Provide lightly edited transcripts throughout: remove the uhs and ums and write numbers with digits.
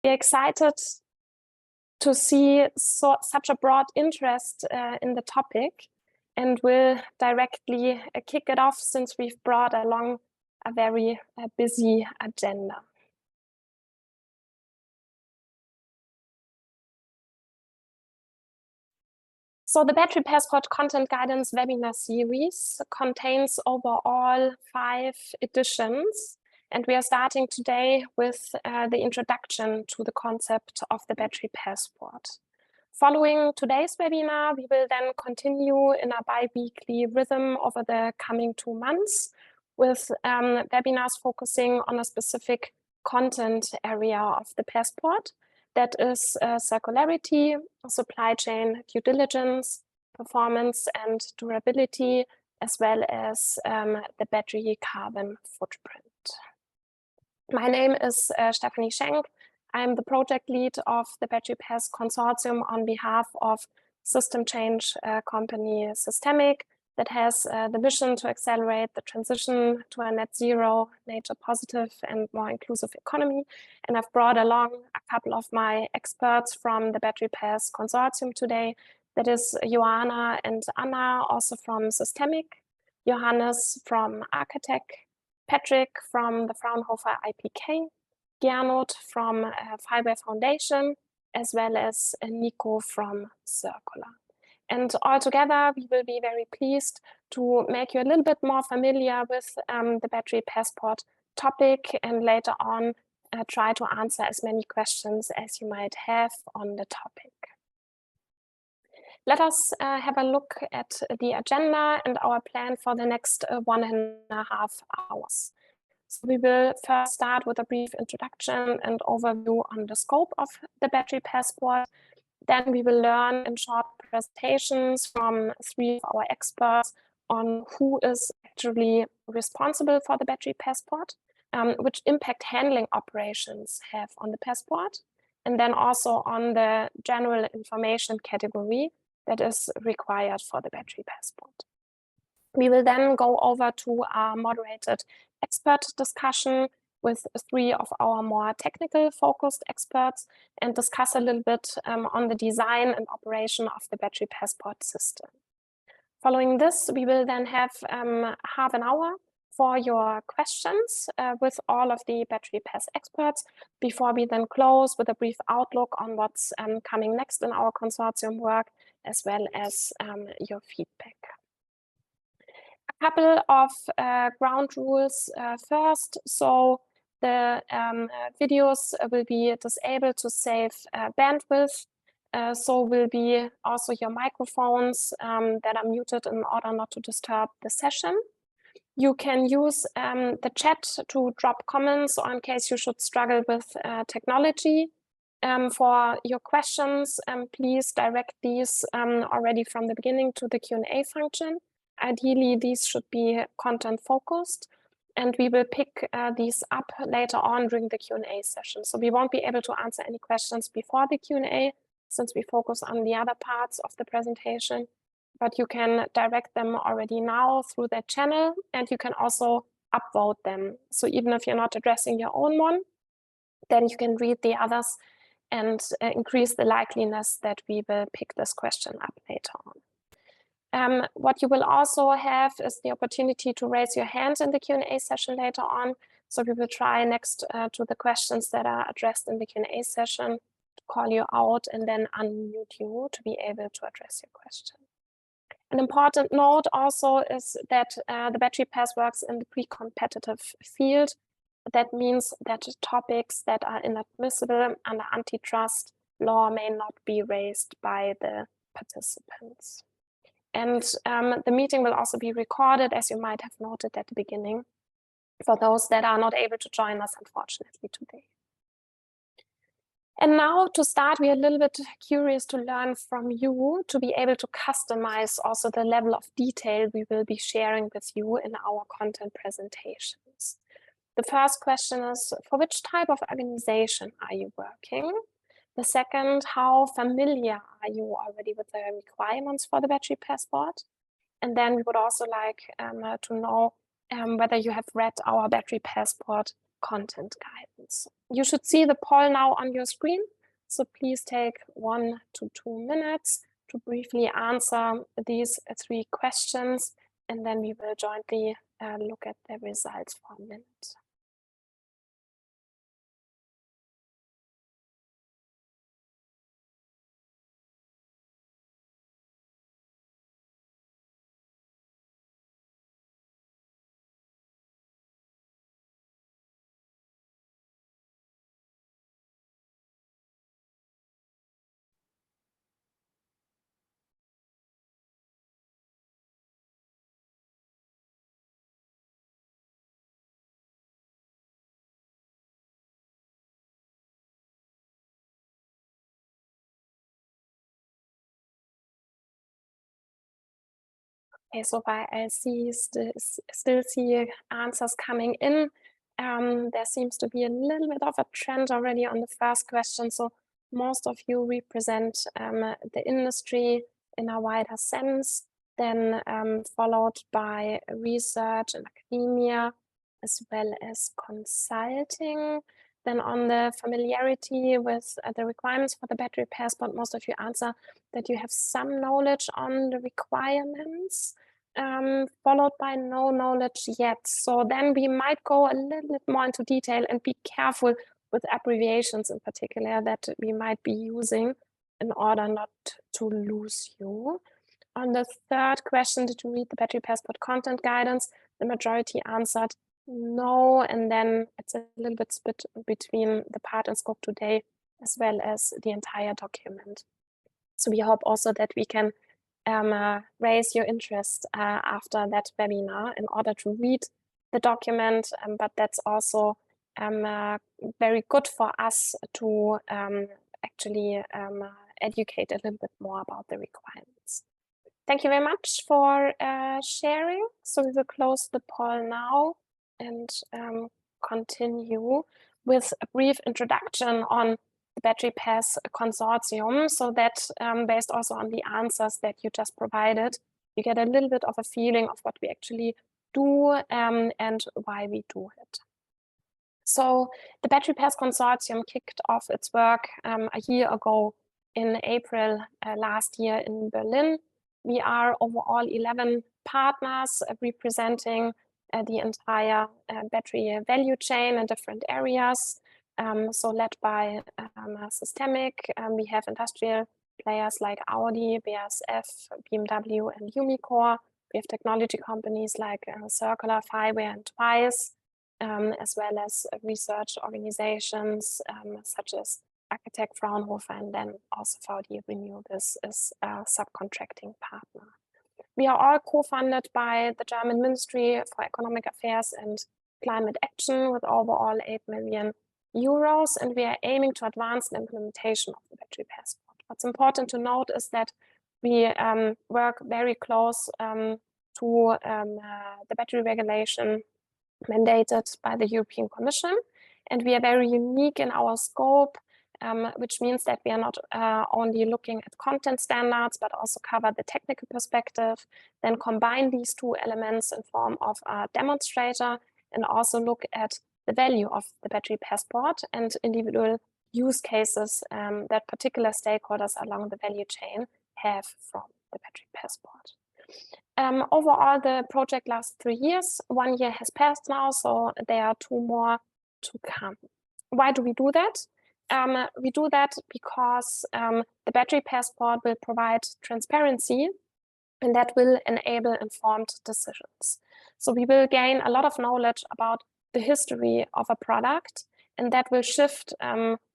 We're excited to see such a broad interest in the topic, and will directly kick it off since we've brought along a very busy agenda. So the Battery Passport Content Guidance webinar series contains overall 5 editions, and we are starting today with the introduction to the concept of the Battery Passport. Following today's webinar, we will then continue in a bi-weekly rhythm over the coming 2 months with webinars focusing on a specific content area of the passport. That is circularity, supply chain due diligence, performance and durability, as well as the battery carbon footprint. My name is Stephanie Schenk. I'm the project lead of the Battery Pass Consortium on behalf of system change company Systemic, that has the mission to accelerate the transition to a net zero, nature positive and more inclusive economy. And I've brought along a couple of my experts from the Battery Pass Consortium today. That is Joanna and Anna, also from Systemic, Johannes from Architect, Patrick from the Fraunhofer IPK, Gernot from Fiber Foundation, as well as Nico from Circular. And all together, we will be very pleased to make you a little bit more familiar with the Battery Passport topic, and later on try to answer as many questions as you might have on the topic. Let us have a look at the agenda and our plan for the next 1.5 hours. So we will first start with a brief introduction and overview on the scope of the Battery Passport. Then we will learn in short presentations from 3 of our experts on who is actually responsible for the Battery Passport, which impact handling operations have on the passport, and then also on the general information category that is required for the Battery Passport. We will then go over to a moderated expert discussion with 3 of our more technical focused experts and discuss a little bit on the design and operation of the Battery Passport system. Following this, we will then have half an hour for your questions with all of the Battery Pass experts, before we then close with a brief outlook on what's coming next in our consortium work, as well as your feedback. A couple of ground rules first. So the videos will be disabled to save bandwidth. So will be also your microphones that are muted in order not to disturb the session. You can use the chat to drop comments, or in case you should struggle with technology. For your questions, please direct these already from the beginning to the Q&A function. Ideally, these should be content focused, and we will pick these up later on during the Q&A session. So we won't be able to answer any questions before the Q&A, since we focus on the other parts of the presentation, but you can direct them already now through that channel, and you can also upvote them. So even if you're not addressing your own one, then you can read the others and increase the likeliness that we will pick this question up later on. What you will also have is the opportunity to raise your hand in the Q&A session later on. So we will try next to the questions that are addressed in the Q&A session to call you out and then unmute you to be able to address your question. An important note also is that the Battery Pass works in the pre-competitive field. That means that topics that are inadmissible under antitrust law may not be raised by the participants. And the meeting will also be recorded, as you might have noted at the beginning, for those that are not able to join us, unfortunately, today. And now to start, we are a little bit curious to learn from you to be able to customize also the level of detail we will be sharing with you in our content presentations. The first question is, for which type of organization are you working? The second, how familiar are you already with the requirements for the Battery Passport? And then we would also like to know whether you have read our Battery Passport content guidance. You should see the poll now on your screen. So please take 1 to 2 minutes to briefly answer these 3 questions, and then we will jointly look at the results for a minute. Okay, so far I still see answers coming in. There seems to be a little bit of a trend already on the first question. So most of you represent the industry in a wider sense, then followed by research and academia, as well as consulting. Then on the familiarity with the requirements for the battery passport, most of you answer that you have some knowledge on the requirements, followed by no knowledge yet. So then we might go a little bit more into detail and be careful with abbreviations in particular that we might be using in order not to lose you. On the third question, did you read the battery passport content guidance? The majority answered no, and then it's a little bit split between the part and scope today as well as the entire document. So we hope also that we can raise your interest after that webinar in order to read the document, but that's also very good for us to actually educate a little bit more about the requirements. Thank you very much for sharing. So we will close the poll now and continue with a brief introduction on the Battery Pass Consortium, so that based also on the answers that you just provided, you get a little bit of a feeling of what we actually do and why we do it. So the Battery Pass Consortium kicked off its work a year ago in April last year in Berlin. We are overall 11 partners representing the entire battery value chain in different areas. So led by Systemic, we have industrial players like Audi, BASF, BMW, and Umicore. We have technology companies like Circular, Fireware, and Twice, as well as research organizations such as Architect Fraunhofer, and then also VD Renewables is a subcontracting partner. We are all co-funded by the German Ministry for Economic Affairs and Climate Action with overall 8 million euros, and we are aiming to advance the implementation of the battery passport. What's important to note is that we work very close to the battery regulation mandated by the European Commission, and we are very unique in our scope, which means that we are not only looking at content standards, but also cover the technical perspective, then combine these 2 elements in form of a demonstrator, and also look at the value of the battery passport and individual use cases that particular stakeholders along the value chain have from the battery passport. Overall, the project lasts 3 years. 1 year has passed now, so there are 2 more to come. Why do we do that? We do that because the battery passport will provide transparency, and that will enable informed decisions. So we will gain a lot of knowledge about the history of a product, and that will shift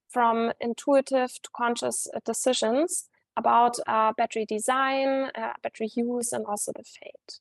from intuitive to conscious decisions about battery design, battery use, and also the fate.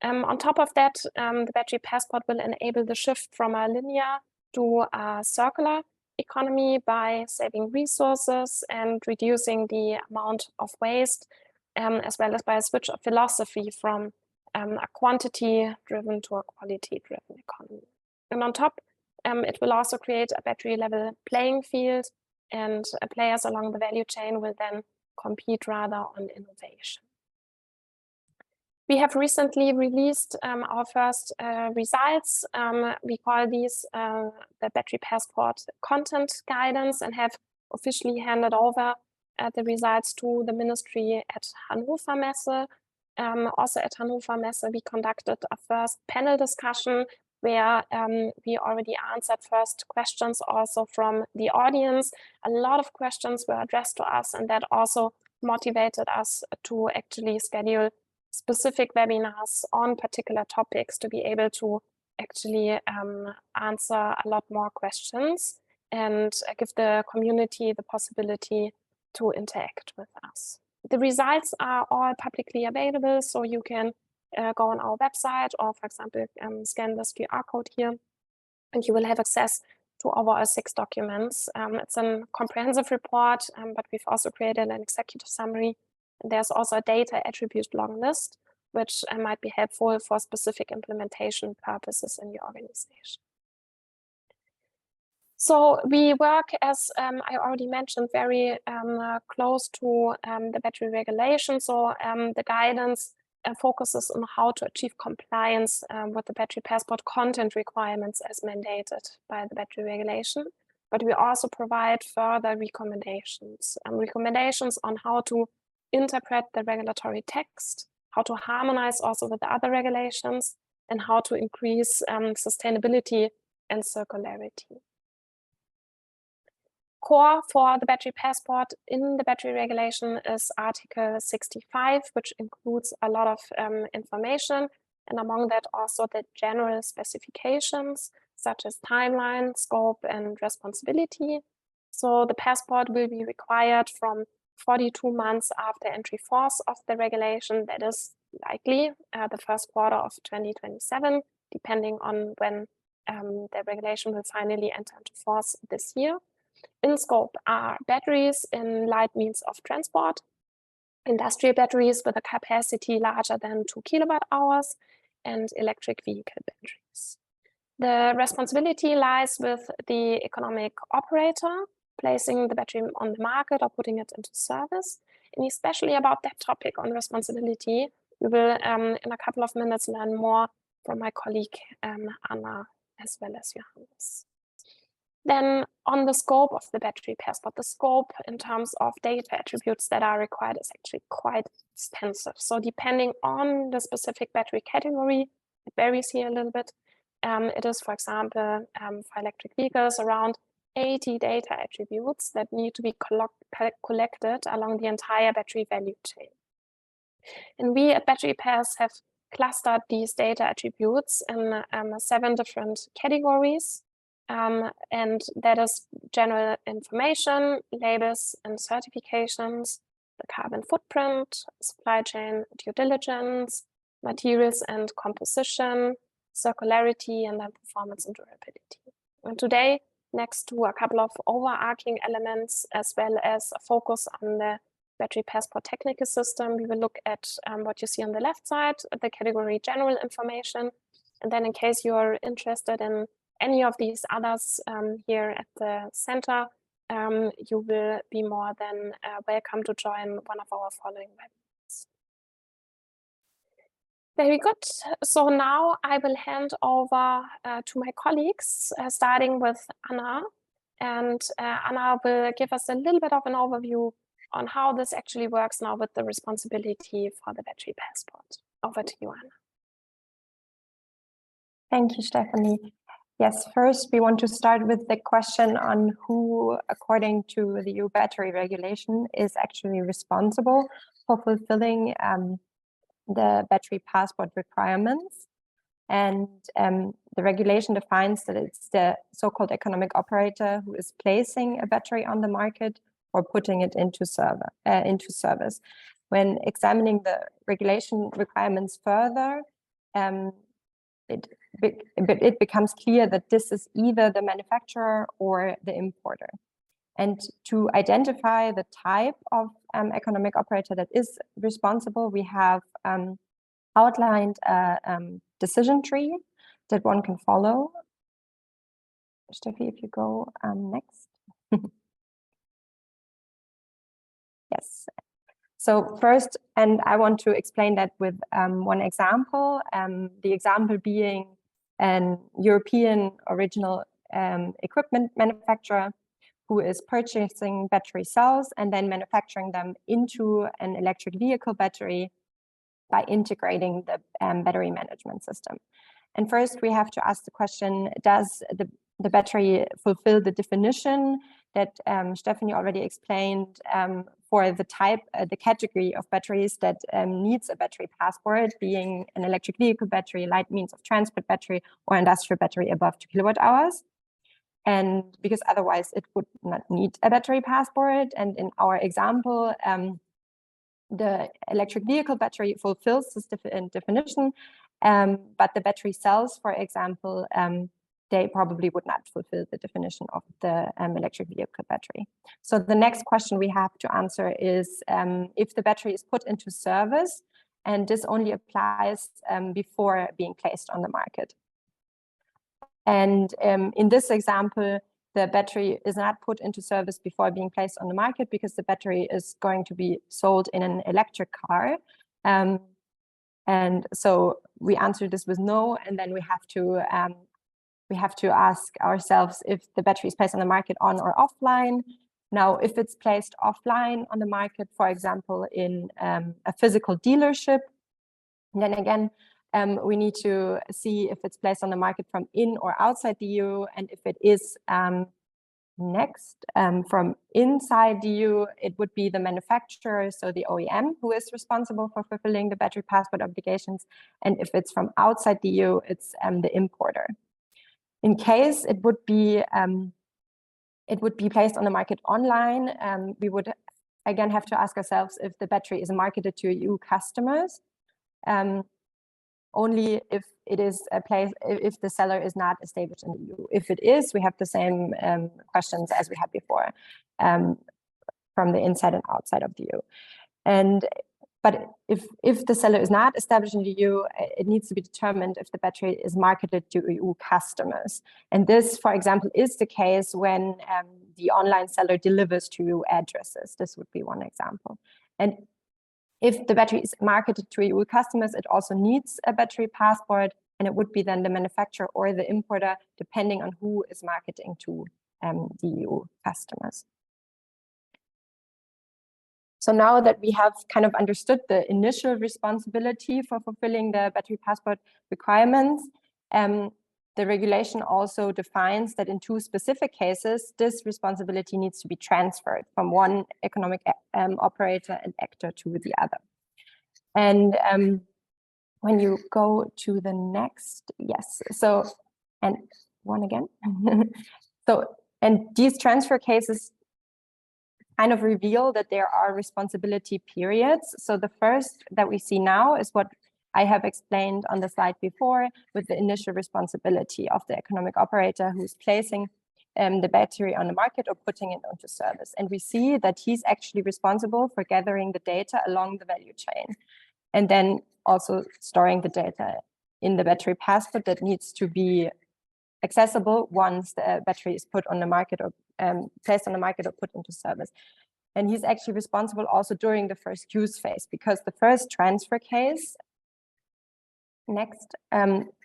On top of that, the battery passport will enable the shift from a linear to a circular economy by saving resources and reducing the amount of waste, as well as by a switch of philosophy from a quantity-driven to a quality-driven economy. And on top, it will also create a battery-level playing field, and players along the value chain will then compete rather on innovation. We have recently released our first results. We call these the Battery Passport Content Guidance, and have officially handed over the results to the ministry at Hannover Messe. Also at Hannover Messe, we conducted a first panel discussion where we already answered first questions also from the audience. A lot of questions were addressed to us, and that also motivated us to actually schedule specific webinars on particular topics to be able to actually answer a lot more questions and give the community the possibility to interact with us. The results are all publicly available, so you can go on our website or, for example, scan this QR code here, and you will have access to our 6 documents. It's a comprehensive report, but we've also created an executive summary. There's also a data attribute long list, which might be helpful for specific implementation purposes in your organization. So we work, as I already mentioned, very close to the battery regulation. So the guidance focuses on how to achieve compliance with the battery passport content requirements as mandated by the battery regulation. But we also provide further recommendations on how to interpret the regulatory text, how to harmonize also with the other regulations, and how to increase sustainability and circularity. Core for the battery passport in the battery regulation is Article 65, which includes a lot of information, and among that also the general specifications such as timeline, scope, and responsibility. So the passport will be required from 42 months after entry force of the regulation. That is likely the first quarter of 2027, depending on when the regulation will finally enter into force this year. In scope are batteries in light means of transport, industrial batteries with a capacity larger than 2 kWh, and electric vehicle batteries. The responsibility lies with the economic operator, placing the battery on the market or putting it into service. And especially about that topic on responsibility, we will in a couple of minutes learn more from my colleague Anna as well as Johannes. Then on the scope of the battery passport, the scope in terms of data attributes that are required is actually quite extensive. So depending on the specific battery category, it varies here a little bit. It is, for example, for electric vehicles, around 80 data attributes that need to be collected along the entire battery value chain. And we at Battery Pairs have clustered these data attributes in 7 different categories. And that is general information, labels and certifications, the carbon footprint, supply chain due diligence, materials and composition, circularity, and then performance and durability. And today, next to a couple of overarching elements, as well as a focus on the battery passport technical system, we will look at what you see on the left side, the category general information. And then in case you're interested in any of these others here at the center, you will be more than welcome to join one of our following webinars. Very good. So now I will hand over to my colleagues, starting with Anna. And Anna will give us a little bit of an overview on how this actually works now with the responsibility for the battery passport. Over to you, Anna. Thank you, Stephanie. Yes, first we want to start with the question on who, according to the EU battery regulation, is actually responsible for fulfilling the battery passport requirements. And the regulation defines that it's the so-called economic operator who is placing a battery on the market or putting it into service. When examining the regulation requirements further, it becomes clear that this is either the manufacturer or the importer. And to identify the type of economic operator that is responsible, we have outlined a decision tree that one can follow. Steffi, if you go next. Yes. So first, and I want to explain that with one example, the example being an European original equipment manufacturer who is purchasing battery cells and then manufacturing them into an electric vehicle battery by integrating the battery management system. And first we have to ask the question, does the battery fulfill the definition that Stephanie already explained for the type, the category of batteries that needs a battery passport, being an electric vehicle battery, light means of transport battery, or industrial battery above 2 kilowatt hours? And because otherwise it would not need a battery passport. And in our example, the electric vehicle battery fulfills this definition, but the battery cells, for example, they probably would not fulfill the definition of the electric vehicle battery. So the next question we have to answer is if the battery is put into service, and this only applies before being placed on the market. And in this example, the battery is not put into service before being placed on the market because the battery is going to be sold in an electric car. And so we answer this with no, and then we have to ask ourselves if the battery is placed on the market on or offline. Now, if it's placed offline on the market, for example, in a physical dealership, then again, we need to see if it's placed on the market from in or outside the EU, and if it is next from inside the EU, it would be the manufacturer, so the OEM, who is responsible for fulfilling the battery passport obligations, and if it's from outside the EU, it's the importer. In case it would be placed on the market online, we would again have to ask ourselves if the battery is marketed to EU customers. Only if it is a place, if the seller is not established in the EU. If it is, we have the same questions as we had before from the inside and outside of the EU. But if the seller is not established in the EU, it needs to be determined if the battery is marketed to EU customers. And this, for example, is the case when the online seller delivers to EU addresses. This would be one example. And if the battery is marketed to EU customers, it also needs a battery passport, and it would be then the manufacturer or the importer, depending on who is marketing to the EU customers. So now that we have kind of understood the initial responsibility for fulfilling the battery passport requirements, the regulation also defines that in 2 specific cases, this responsibility needs to be transferred from one economic operator and actor to the other. And when you go to the next, yes, so, and one again. So, and these transfer cases kind of reveal that there are responsibility periods. So the first that we see now is what I have explained on the slide before, with the initial responsibility of the economic operator who's placing the battery on the market or putting it onto service. And we see that he's actually responsible for gathering the data along the value chain, and then also storing the data in the battery passport that needs to be accessible once the battery is put on the market or placed on the market or put into service. And he's actually responsible also during the first use phase, because the first transfer case next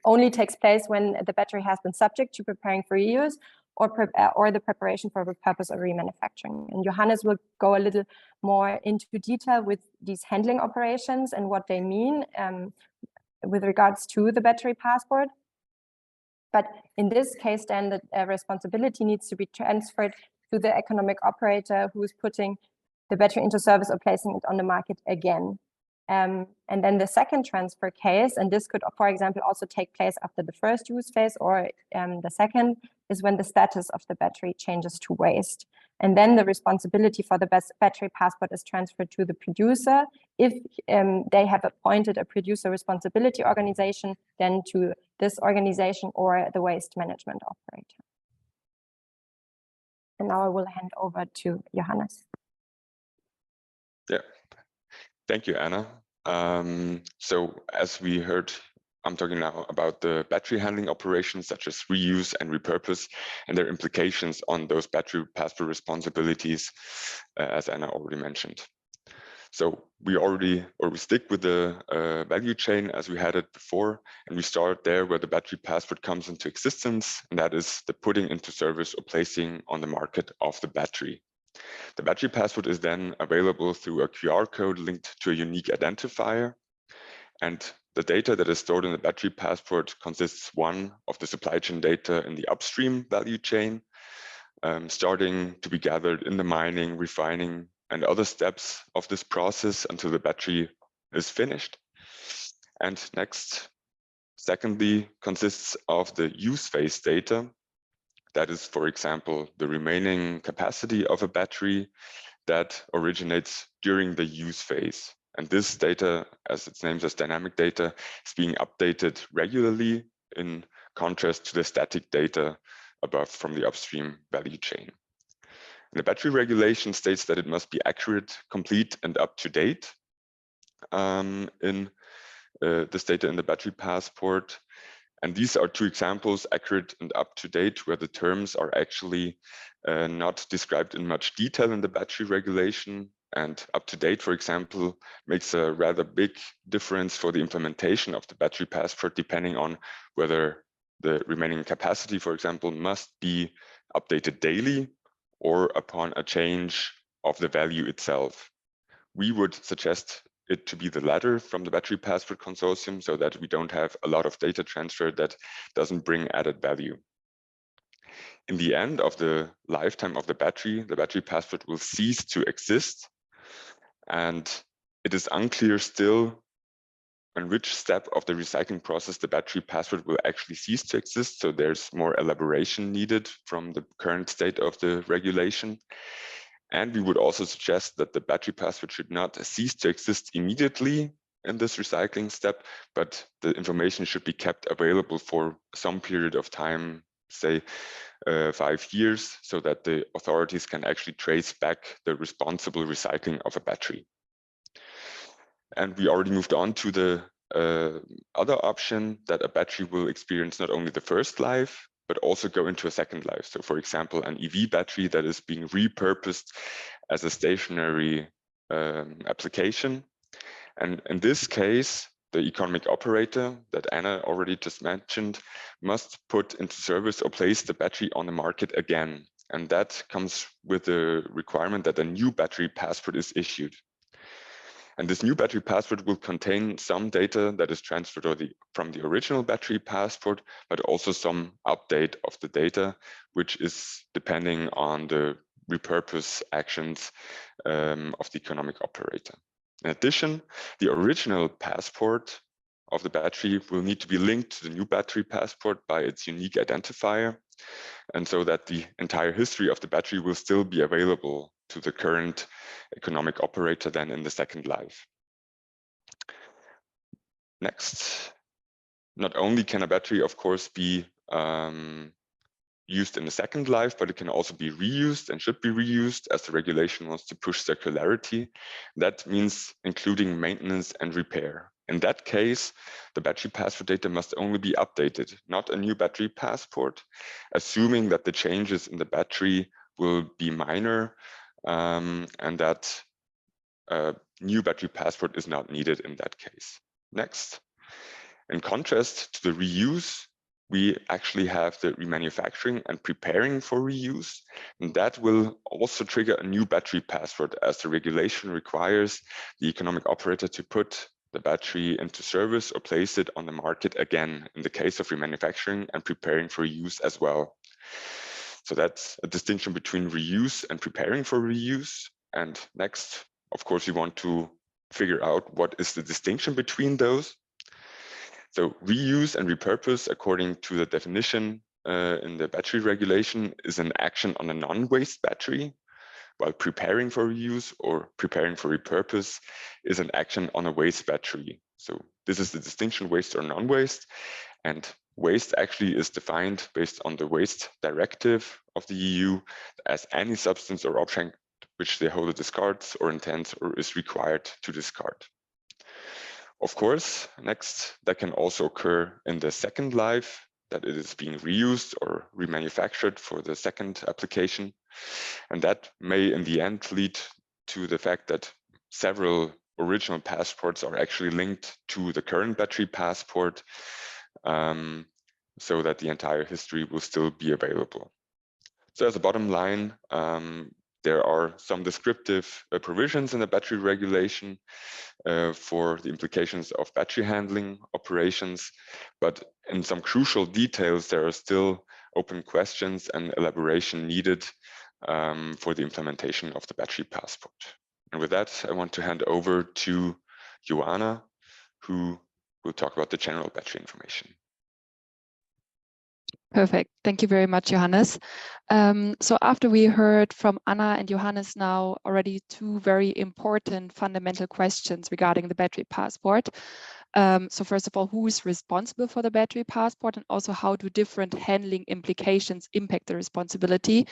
only takes place when the battery has been subject to preparing for reuse or the preparation for the purpose of remanufacturing. And Johannes will go a little more into detail with these handling operations and what they mean with regards to the battery passport. But in this case, then the responsibility needs to be transferred to the economic operator who is putting the battery into service or placing it on the market again. And then the second transfer case, and this could, for example, also take place after the first use phase, or the second is when the status of the battery changes to waste. And then the responsibility for the battery passport is transferred to the producer. If they have appointed a producer responsibility organization, then to this organization or the waste management operator. And now I will hand over to Johannes. Yeah, thank you, Anna. So as we heard, I'm talking now about the battery handling operations such as reuse and repurpose and their implications on those battery passport responsibilities, as Anna already mentioned. So we stick with the value chain as we had it before, and we start there where the battery passport comes into existence, and that is the putting into service or placing on the market of the battery. The battery passport is then available through a QR code linked to a unique identifier, and the data that is stored in the battery passport consists one of the supply chain data in the upstream value chain, starting to be gathered in the mining, refining, and other steps of this process until the battery is finished. And next, secondly, consists of the use phase data. That is, for example, the remaining capacity of a battery that originates during the use phase. And this data, as its name says, dynamic data, is being updated regularly in contrast to the static data above from the upstream value chain. And the battery regulation states that it must be accurate, complete, and up to date in this data in the battery passport. And these are two examples, accurate and up to date, where the terms are actually not described in much detail in the battery regulation. And up to date, for example, makes a rather big difference for the implementation of the battery passport, depending on whether the remaining capacity, for example, must be updated daily or upon a change of the value itself. We would suggest it to be the latter from the battery passport consortium, so that we don't have a lot of data transfer that doesn't bring added value. In the end of the lifetime of the battery passport will cease to exist, and it is unclear still on which step of the recycling process the battery passport will actually cease to exist. So there's more elaboration needed from the current state of the regulation. And we would also suggest that the battery passport should not cease to exist immediately in this recycling step, but the information should be kept available for some period of time, say 5 years, so that the authorities can actually trace back the responsible recycling of a battery. And we already moved on to the other option, that a battery will experience not only the first life, but also go into a second life. So for example, an EV battery that is being repurposed as a stationary application. And in this case, the economic operator that Anna already just mentioned must put into service or place the battery on the market again. And that comes with the requirement that a new battery passport is issued. And this new battery passport will contain some data that is transferred from the original battery passport, but also some update of the data, which is depending on the repurpose actions of the economic operator. In addition, the original passport of the battery will need to be linked to the new battery passport by its unique identifier, and so that the entire history of the battery will still be available to the current economic operator then in the second life. Next, not only can a battery, of course, be used in the second life, but it can also be reused and should be reused, as the regulation wants to push circularity. That means including maintenance and repair. In that case, the battery passport data must only be updated, not a new battery passport, assuming that the changes in the battery will be minor and that a new battery passport is not needed in that case. Next, in contrast to the reuse, we actually have the remanufacturing and preparing for reuse, and that will also trigger a new battery passport, as the regulation requires the economic operator to put the battery into service or place it on the market again in the case of remanufacturing and preparing for reuse as well. So that's a distinction between reuse and preparing for reuse. And next, of course, we want to figure out what is the distinction between those. So reuse and repurpose, according to the definition in the battery regulation, is an action on a non-waste battery, while preparing for reuse or preparing for repurpose is an action on a waste battery. So this is the distinction, waste or non-waste. And waste actually is defined based on the waste directive of the EU as any substance or object which the holder discards or intends or is required to discard. Of course, next, that can also occur in the second life, that it is being reused or remanufactured for the second application. And that may in the end lead to the fact that several original passports are actually linked to the current battery passport, so that the entire history will still be available. So as a bottom line, there are some descriptive provisions in the battery regulation for the implications of battery handling operations, but in some crucial details, there are still open questions and elaboration needed for the implementation of the battery passport. And with that, I want to hand over to Joanna, who will talk about the general battery information. Perfect. Thank you very much, Johannes. So after we heard from Anna and Johannes now already two very important fundamental questions regarding the battery passport. So first of all, who is responsible for the battery passport, and also how do different handling implications impact the responsibility?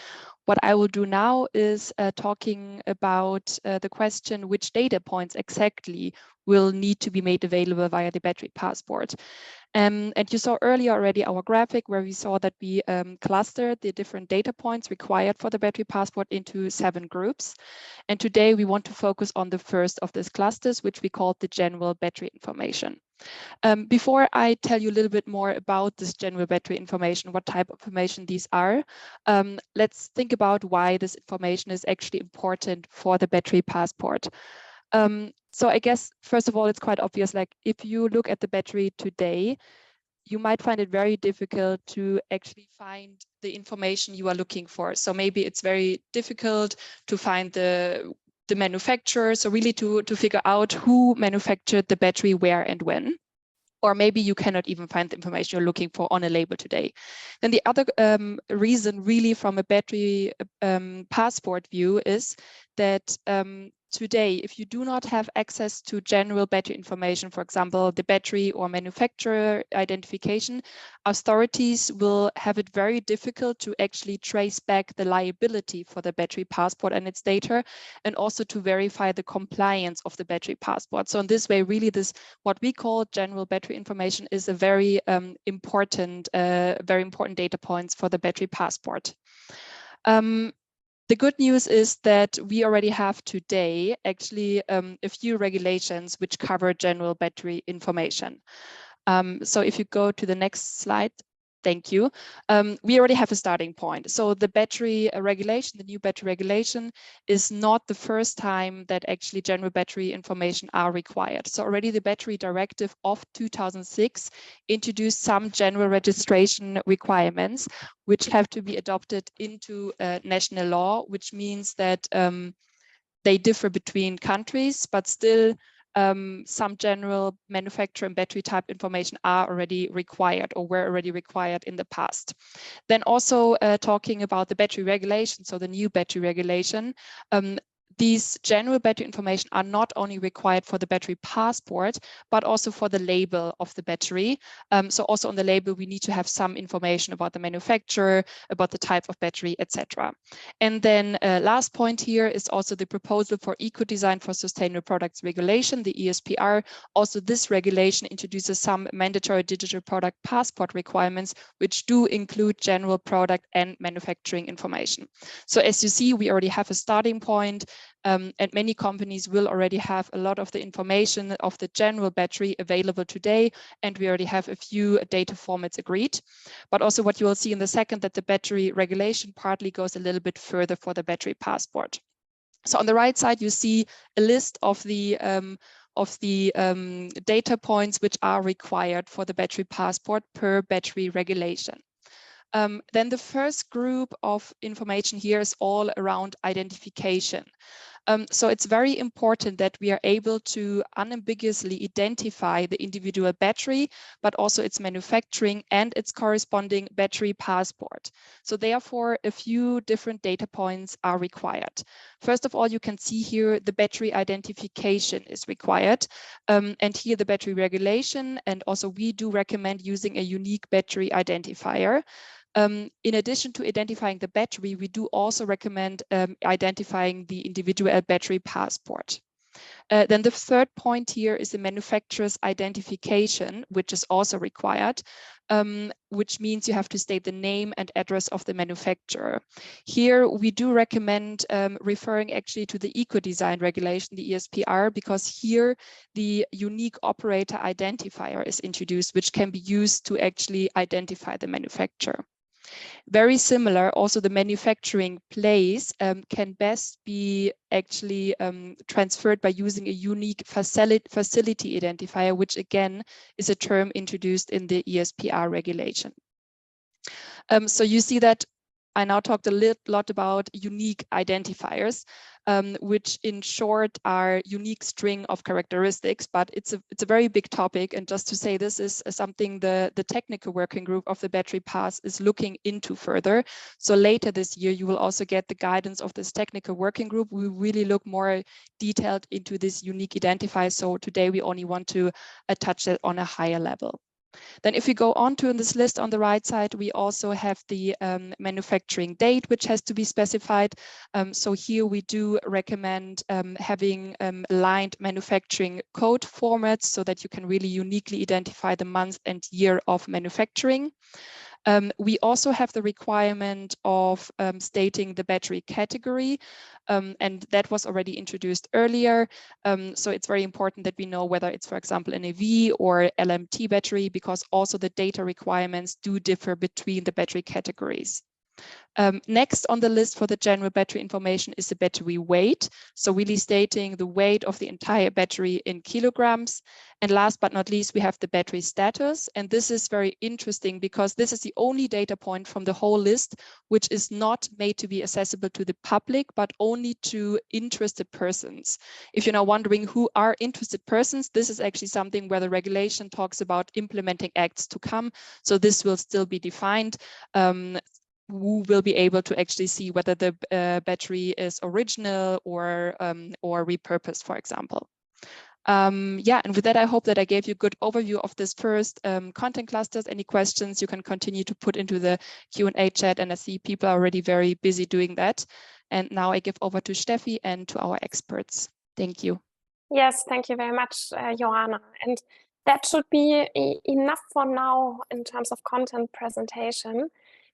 What I will do now is talking about the question which data points exactly will need to be made available via the battery passport. And you saw earlier already our graphic where we saw that we clustered the different data points required for the battery passport into 7 groups. And today we want to focus on the first of these clusters, which we call the general battery information. Before I tell you a little bit more about this general battery information, what type of information these are, let's think about why this information is actually important for the battery passport. So I guess, first of all, it's quite obvious, like if you look at the battery today, you might find it very difficult to actually find the information you are looking for. So maybe it's very difficult to find the manufacturer, so really to figure out who manufactured the battery, where and when. Or maybe you cannot even find the information you're looking for on a label today. Then the other reason really from a battery passport view is that today, if you do not have access to general battery information, for example, the battery or manufacturer identification, authorities will have it very difficult to actually trace back the liability for the battery passport and its data, and also to verify the compliance of the battery passport. So in this way, really this, what we call general battery information, is a very important data points for the battery passport. The good news is that we already have today actually a few regulations which cover general battery information. So if you go to the next slide, thank you. We already have a starting point. So the battery regulation, the new battery regulation, is not the first time that actually general battery information are required. So already the battery directive of 2006 introduced some general registration requirements, which have to be adopted into national law, which means that they differ between countries, but still some general manufacturer and battery type information are already required or were already required in the past. Then also talking about the battery regulation, so the new battery regulation, these general battery information are not only required for the battery passport, but also for the label of the battery. So also on the label, we need to have some information about the manufacturer, about the type of battery, etc. And then last point here is also the proposal for Eco-Design for Sustainable Products Regulation, the ESPR. Also this regulation introduces some mandatory digital product passport requirements, which do include general product and manufacturing information. So as you see, we already have a starting point. And many companies will already have a lot of the information of the general battery available today, and we already have a few data formats agreed. But also what you will see in the second, that the battery regulation partly goes a little bit further for the battery passport. So on the right side, you see a list of the data points which are required for the battery passport per battery regulation. Then the first group of information here is all around identification. So it's very important that we are able to unambiguously identify the individual battery, but also its manufacturing and its corresponding battery passport. So therefore, a few different data points are required. First of all, you can see here the battery identification is required. And here the battery regulation, and also we do recommend using a unique battery identifier. In addition to identifying the battery, we do also recommend identifying the individual battery passport. Then the third point here is the manufacturer's identification, which is also required, which means you have to state the name and address of the manufacturer. Here we do recommend referring actually to the eco-design regulation, the ESPR, because here the unique operator identifier is introduced, which can be used to actually identify the manufacturer. Very similar, also the manufacturing place can best be actually transferred by using a unique facility identifier, which again is a term introduced in the ESPR regulation. So you see that I now talked a lot about unique identifiers, which in short are unique string of characteristics, but it's a very big topic. And just to say, this is something the technical working group of the Battery Pass is looking into further. So later this year, you will also get the guidance of this technical working group. We really look more detailed into this unique identifier. So today we only want to touch that on a higher level. Then if we go on to in this list on the right side, we also have the manufacturing date, which has to be specified. So here we do recommend having aligned manufacturing code formats so that you can really uniquely identify the month and year of manufacturing. We also have the requirement of stating the battery category, and that was already introduced earlier. So it's very important that we know whether it's, for example, an EV or LMT battery, because also the data requirements do differ between the battery categories. Next on the list for the general battery information is the battery weight. So really stating the weight of the entire battery in kilograms. And last but not least, we have the battery status. And this is very interesting because this is the only data point from the whole list, which is not made to be accessible to the public, but only to interested persons. If you're now wondering who are interested persons, this is actually something where the regulation talks about implementing acts to come. So this will still be defined. Who will be able to actually see whether the battery is original or repurposed, for example. Yeah, and with that, I hope that I gave you a good overview of this first content clusters. Any questions you can continue to put into the Q&A chat, and I see people are already very busy doing that. And now I give over to Steffi and to our experts. Thank you. Yes, thank you very much, Johanna. And that should be enough for now in terms of content presentation.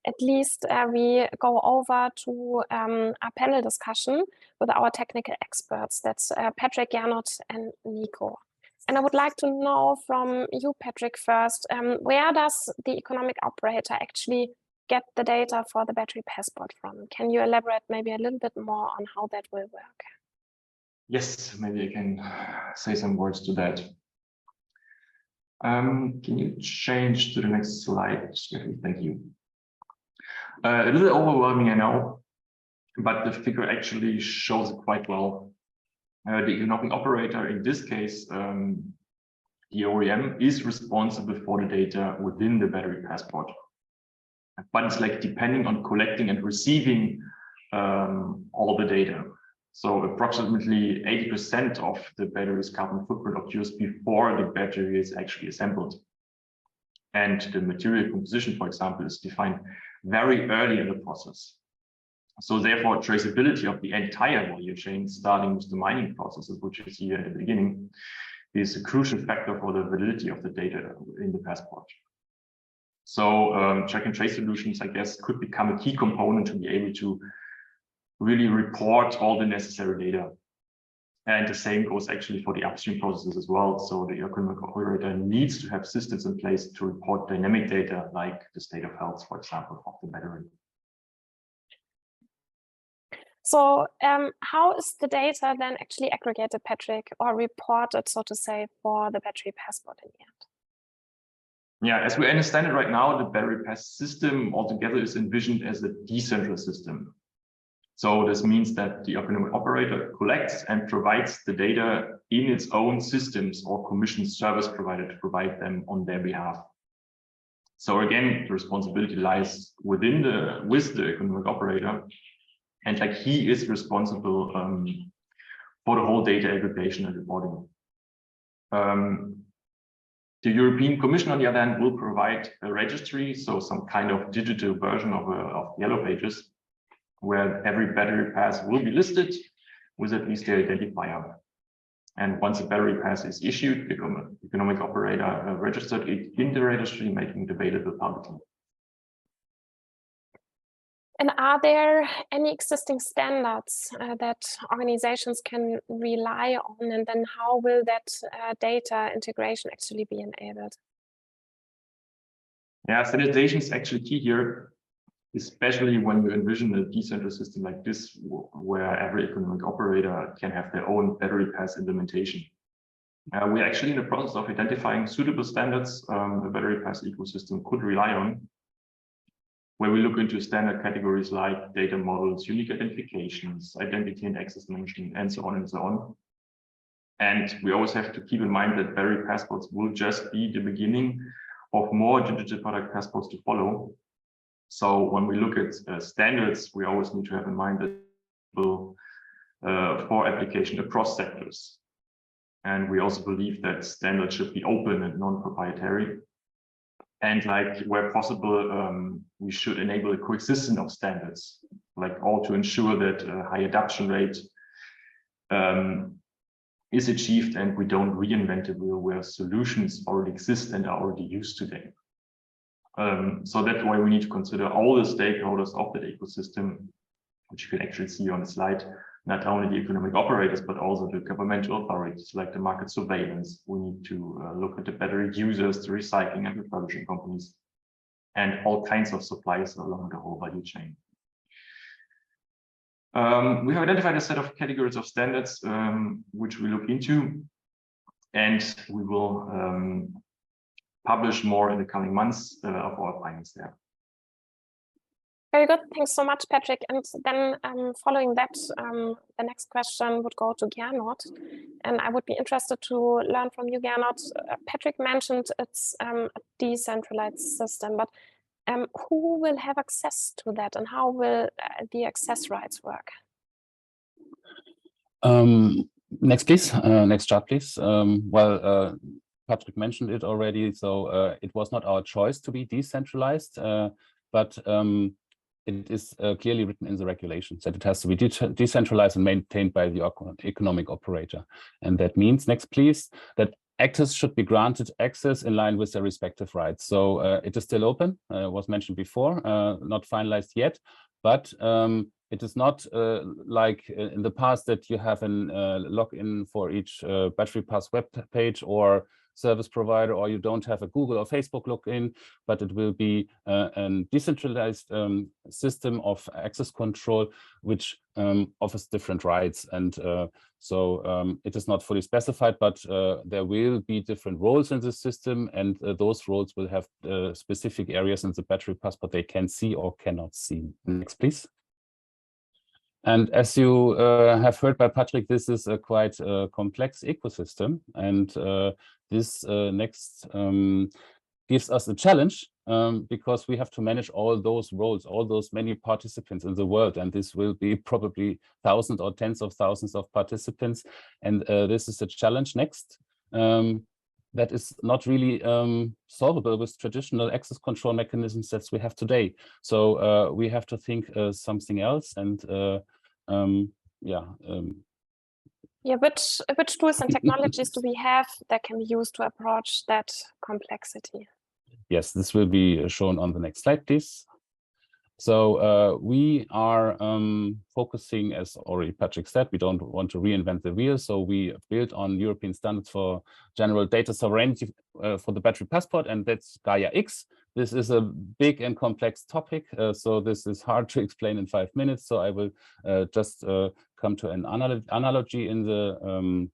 At least we go over to our panel discussion with our technical experts. That's Patrick, Gernot, and Nico. And I would like to know from you, Patrick, first, where does the economic operator actually get the data for the battery passport from? Can you elaborate maybe a little bit more on how that will work? Yes, maybe I can say some words to that. Can you change to the next slide? Thank you. A little overwhelming, I know, but the figure actually shows it quite well. The economic operator, in this case, the OEM, is responsible for the data within the battery passport. But it's like depending on collecting and receiving all the data. So approximately 80% of the battery's carbon footprint occurs before the battery is actually assembled. And the material composition, for example, is defined very early in the process. So therefore, traceability of the entire value chain, starting with the mining processes, which is here at the beginning, is a crucial factor for the validity of the data in the passport. So track and trace solutions, I guess, could become a key component to be able to really report all the necessary data. And the same goes actually for the upstream processes as well. So the economic operator needs to have systems in place to report dynamic data, like the state of health, for example, of the battery. So how is the data then actually aggregated, Patrick, or reported, so to say, for the battery passport in the end? Yeah, as we understand it right now, the battery pass system altogether is envisioned as a decentralized system. So this means that the economic operator collects and provides the data in its own systems or commissions service provider to provide them on their behalf. So again, the responsibility lies with the economic operator, and like he is responsible for the whole data aggregation and reporting. The European Commission, on the other hand, will provide a registry, so some kind of digital version of Yellow Pages, where every battery pass will be listed with at least the identifier. And once a battery pass is issued, the economic operator registered it in the registry, making it available publicly. And are there any existing standards that organizations can rely on? And then how will that data integration actually be enabled? Yeah, standardization is actually key here, especially when you envision a decentralized system like this, where every economic operator can have their own battery pass implementation. We're actually in the process of identifying suitable standards the battery pass ecosystem could rely on, where we look into standard categories like data models, unique identifications, identity and access management, and so on and so on. And we always have to keep in mind that battery passports will just be the beginning of more digital product passports to follow. So when we look at standards, we always need to have in mind that for application across sectors. And we also believe that standards should be open and non-proprietary. And like where possible, we should enable a coexistence of standards, like all to ensure that a high adoption rate is achieved and we don't reinvent the wheel where solutions already exist and are already used today. So that's why we need to consider all the stakeholders of that ecosystem, which you can actually see on the slide, not only the economic operators, but also the governmental authorities like the market surveillance. We need to look at the battery users, the recycling and refurbishing companies, and all kinds of suppliers along the whole value chain. We have identified a set of categories of standards which we look into, and we will publish more in the coming months of our findings there. Very good. Thanks so much, Patrick. And then following that, the next question would go to Gernot. And I would be interested to learn from you, Gernot. Patrick mentioned it's a decentralized system, but who will have access to that and how will the access rights work? Next, please. Next chart, please. Patrick mentioned it already. So it was not our choice to be decentralized, but it is clearly written in the regulations that it has to be decentralized and maintained by the economic operator. And that means, next please, that actors should be granted access in line with their respective rights. So it is still open, was mentioned before, not finalized yet, but it is not like in the past that you have a login for each Battery Pass web page or service provider, or you don't have a Google or Facebook login, but it will be a decentralized system of access control, which offers different rights. And so it is not fully specified, but there will be different roles in the system, and those roles will have specific areas in the battery passport they can see or cannot see. Next, please. And as you have heard by Patrick, this is a quite complex ecosystem, and this next gives us a challenge because we have to manage all those roles, all those many participants in the world, and this will be probably thousands or tens of thousands of participants, and this is a challenge next that is not really solvable with traditional access control mechanisms that we have today. So we have to think something else, and which tools and technologies do we have that can be used to approach that complexity? Yes, this will be shown on the next slide, please. So we are focusing, as already Patrick said, we don't want to reinvent the wheel. So we build on European standards for general data sovereignty for the battery passport, and that's Gaia-X. This is a big and complex topic, so this is hard to explain in 5 minutes. So I will just come to an analogy in the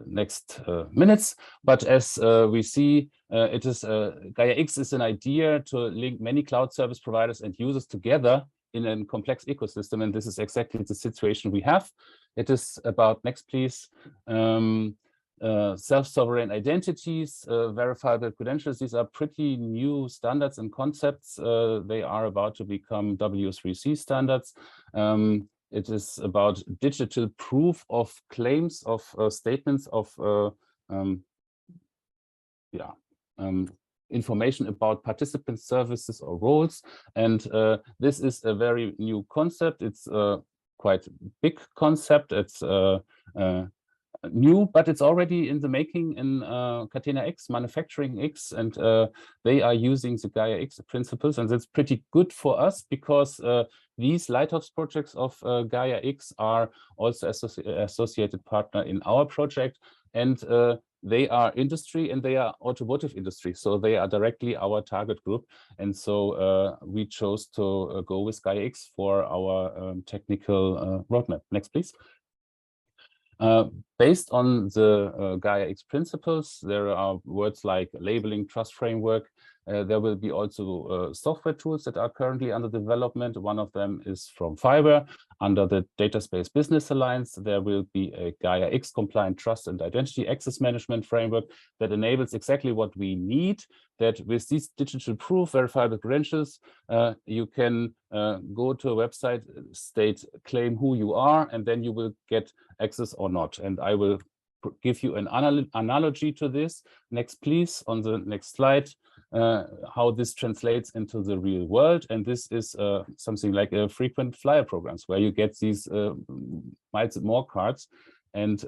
next minutes. But as we see, it is Gaia-X is an idea to link many cloud service providers and users together in a complex ecosystem, and this is exactly the situation we have. It is about, next please, self-sovereign identities, verifiable credentials. These are pretty new standards and concepts. They are about to become W3C standards. It is about digital proof of claims of statements of information about participant services or roles. And this is a very new concept. It's a quite big concept. It's new, but it's already in the making in Catena X, Manufacturing X, and they are using the Gaia X principles, and that's pretty good for us because these Lighthouse projects of Gaia X are also associated partner in our project, and they are industry and they are automotive industry, so they are directly our target group, and so we chose to go with Gaia X for our technical roadmap. Next, please. Based on the Gaia X principles, there are words like labeling, trust framework. There will be also software tools that are currently under development. One of them is from Fiber. Under the DataSpace Business Alliance, there will be a Gaia X compliant trust and identity access management framework that enables exactly what we need, that with these digital proof verifiable credentials, you can go to a website, state, claim who you are, and then you will get access or not. And I will give you an analogy to this. Next, please, on the next slide, how this translates into the real world. And this is something like a frequent flyer programs where you get these miles and more cards, and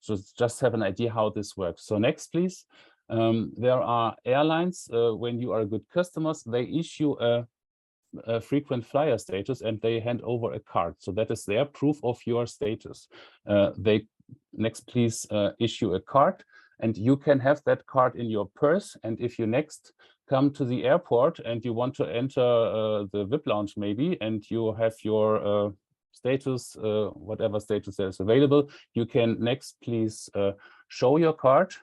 just have an idea how this works. So next, please. There are airlines, when you are good customers, they issue a frequent flyer status and they hand over a card. So that is their proof of your status. They next, please, issue a card, and you can have that card in your purse. And if you next come to the airport and you want to enter the VIP lounge maybe, and you have your status, whatever status there is available, you can next, please, show your card.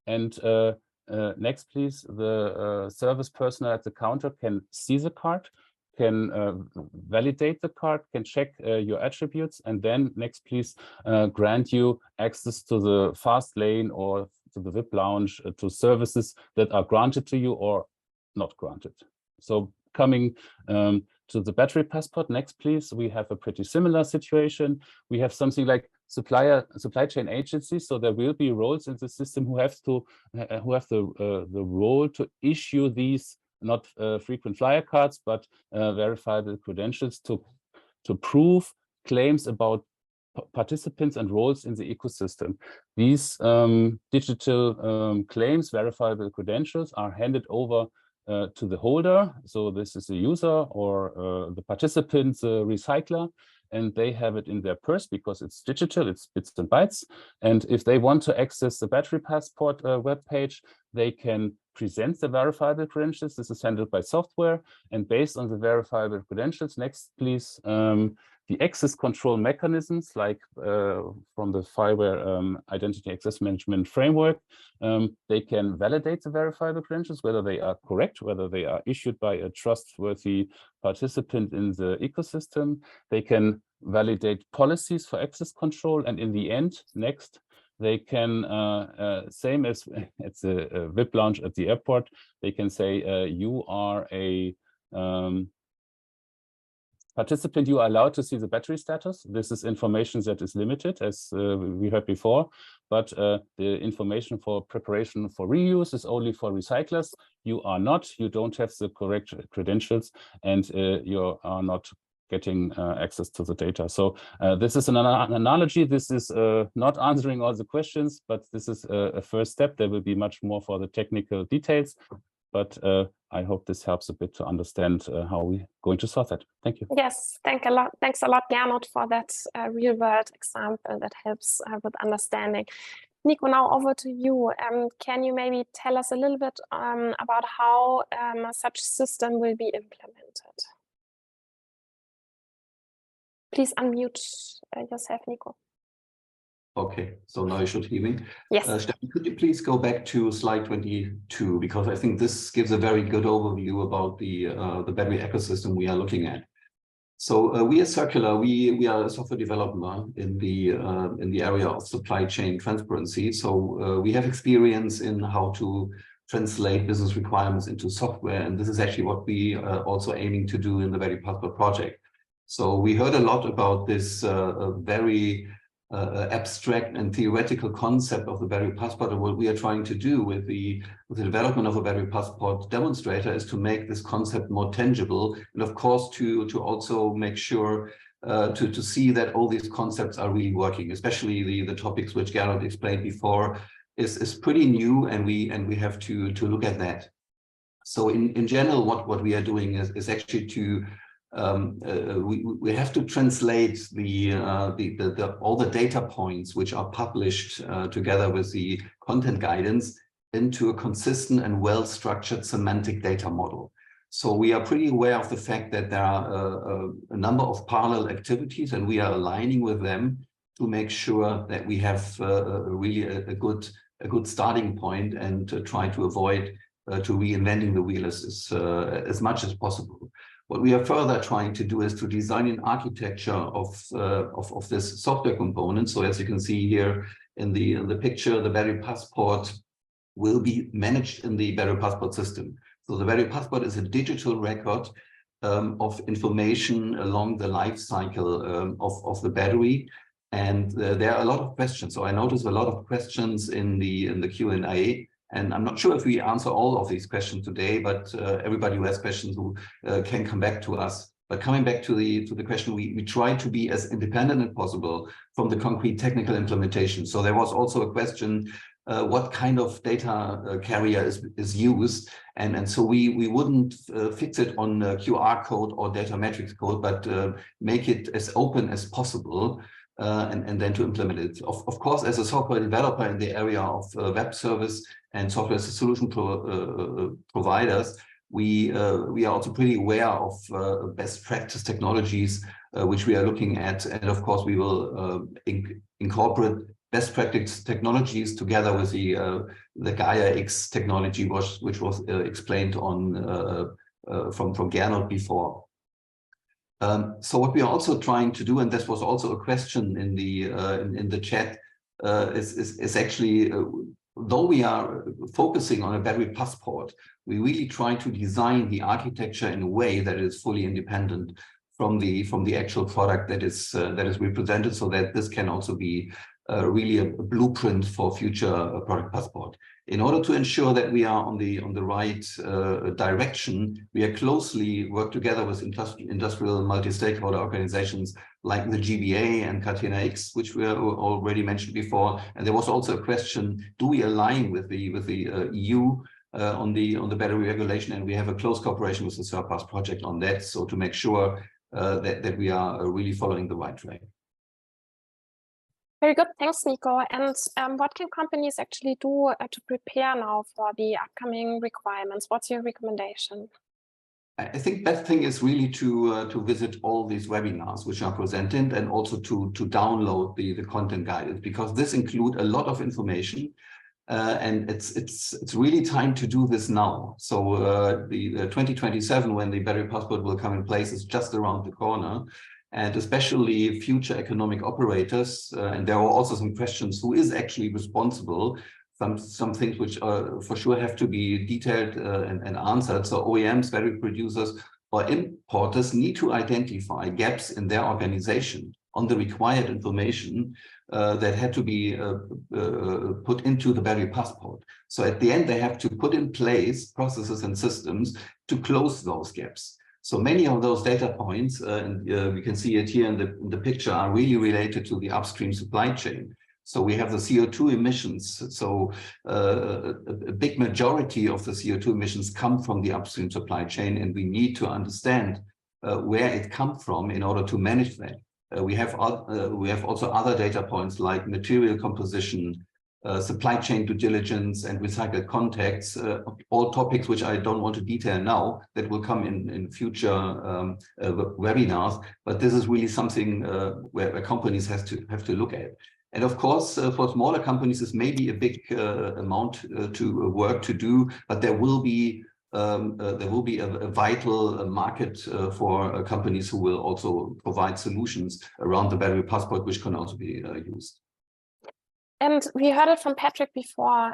And next, please, the service personnel at the counter can see the card, can validate the card, can check your attributes, and then next, please, grant you access to the fast lane or to the VIP lounge, to services that are granted to you or not granted. So coming to the battery passport, next, please, we have a pretty similar situation. We have something like supply chain agencies, so there will be roles in the system who have the role to issue these not frequent flyer cards, but verifiable credentials to prove claims about participants and roles in the ecosystem. These digital claims, verifiable credentials, are handed over to the holder. So this is the user or the participant, the recycler, and they have it in their purse because it's digital, it's bits and bytes. And if they want to access the battery passport webpage, they can present the verifiable credentials. This is handled by software, and based on the verifiable credentials, next, please, the access control mechanisms, like from the Fiber Identity Access Management Framework, they can validate the verifiable credentials, whether they are correct, whether they are issued by a trustworthy participant in the ecosystem. They can validate policies for access control, and in the end, next, they can, same as at the VIP lounge at the airport, they can say you are a participant, you are allowed to see the battery status. This is information that is limited, as we heard before, but the information for preparation for reuse is only for recyclers. You are not, you don't have the correct credentials, and you are not getting access to the data. So this is an analogy. This is not answering all the questions, but this is a first step. There will be much more for the technical details, but I hope this helps a bit to understand how we're going to solve that. Thank you. Yes, thanks a lot, Gernot, for that real world example that helps with understanding. Nico, now over to you. Can you maybe tell us a little bit about how such system will be implemented? Please unmute yourself, Nico. Okay, so now you should hear me. Yes. Stefan, could you please go back to slide 22, because I think this gives a very good overview about the battery ecosystem we are looking at. So we at Circular, we are a software developer in the area of supply chain transparency. So we have experience in how to translate business requirements into software, and this is actually what we are also aiming to do in the Battery Passport project. So we heard a lot about this very abstract and theoretical concept of the battery passport, and what we are trying to do with the development of a battery passport demonstrator is to make this concept more tangible, and of course to also make sure to see that all these concepts are really working, especially the topics which Gernot explained before is pretty new, and we have to look at that. So in general, what we are doing is actually to we have to translate all the data points which are published together with the content guidance into a consistent and well-structured semantic data model. So we are pretty aware of the fact that there are a number of parallel activities, and we are aligning with them to make sure that we have really a good starting point, and try to avoid to reinventing the wheel as much as possible. What we are further trying to do is to design an architecture of this software component. So as you can see here in the picture, the Battery Passport will be managed in the Battery Passport system. So the Battery Passport is a digital record of information along the life cycle of the battery. And there are a lot of questions. So I noticed a lot of questions in the Q&A. And I'm not sure if we answer all of these questions today, but everybody who has questions who can come back to us. But coming back to the question, we try to be as independent as possible from the concrete technical implementation. So there was also a question, what kind of data carrier is used, and so we wouldn't fix it on QR code or data metrics code, but make it as open as possible. And then to implement it. Of course, as a software developer in the area of web service and software solution providers, we are also pretty aware of best practice technologies which we are looking at, and of course we will incorporate best practice technologies together with the Gaia X technology, which was explained on from Gernot before. So what we are also trying to do, and this was also a question in the chat, is actually, though we are focusing on a Battery Passport, we really try to design the architecture in a way that is fully independent from the actual product that is represented, so that this can also be really a blueprint for future product passport. In order to ensure that we are on the right direction, we are closely work together with industrial multi-stakeholder organizations like the GBA and Catena-X, which we already mentioned before. And there was also a question: do we align with the EU on the battery regulation? And we have a close cooperation with the Surpass project on that, so to make sure that we are really following the right track. Very good, thanks, Nico. And what can companies actually do to prepare now for the upcoming requirements? What's your recommendation? I think best thing is really to visit all these webinars which are presented, and also to download the content guidance, because this includes a lot of information, and it's really time to do this now. So the 2027, when the Battery Passport will come in place, is just around the corner. And especially future economic operators, and there are also some questions: who is actually responsible? Some things which for sure have to be detailed and answered. So OEMs, battery producers, or importers need to identify gaps in their organization on the required information that had to be put into the Battery Passport. So at the end, they have to put in place processes and systems to close those gaps. So many of those data points, and we can see it here in the picture, are really related to the upstream supply chain. So we have the CO2 emissions. So a big majority of the CO2 emissions come from the upstream supply chain, and we need to understand where it comes from in order to manage that. We have also other data points like material composition, supply chain due diligence, and recycled contacts, all topics which I don't want to detail now, that will come in future webinars. But this is really something where companies have to look at. And of course, for smaller companies, this may be a big amount to work to do, but there will be a vital market for companies who will also provide solutions around the Battery Passport, which can also be used. And we heard it from Patrick before.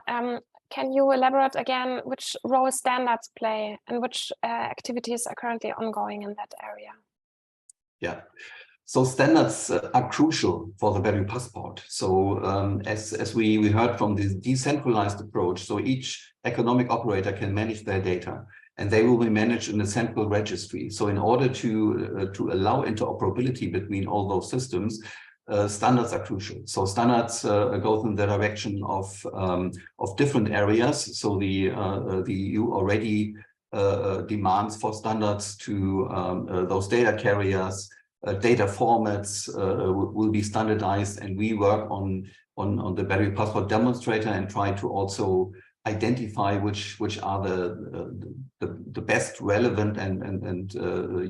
Can you elaborate again which role standards play and which activities are currently ongoing in that area? Yeah, so standards are crucial for the Battery Passport. So as we heard from this decentralized approach, so each economic operator can manage their data. and they will be managed in a central registry. So in order to allow interoperability between all those systems, standards are crucial. So standards go in the direction of different areas. So the EU already demands for standards to those data carriers. Data formats will be standardized, and we work on the battery passport demonstrator and try to also identify which are the best relevant and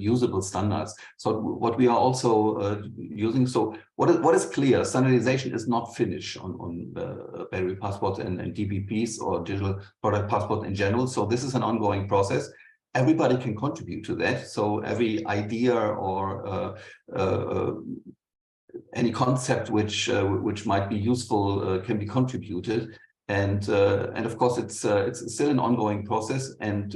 usable standards. So what we are also using. So what is clear? Standardization is not finished on battery passports and DPPs or digital product passport in general. So this is an ongoing process. Everybody can contribute to that. So every idea or any concept which might be useful can be contributed. And of course, it's still an ongoing process. And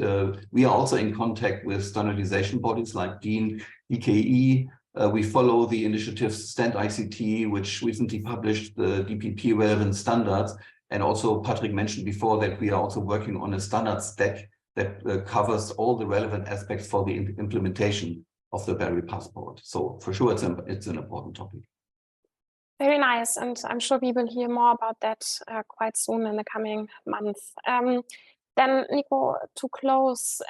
we are also in contact with standardization bodies like DIN, EKE. We follow the initiative Stand ICT, which recently published the DPP relevant standards. And also, Patrick mentioned before that we are also working on a standard stack that covers all the relevant aspects for the implementation of the battery passport. So for sure, it's an important topic. Very nice, and I'm sure we will hear more about that quite soon in the coming months. Then, Nico, to close,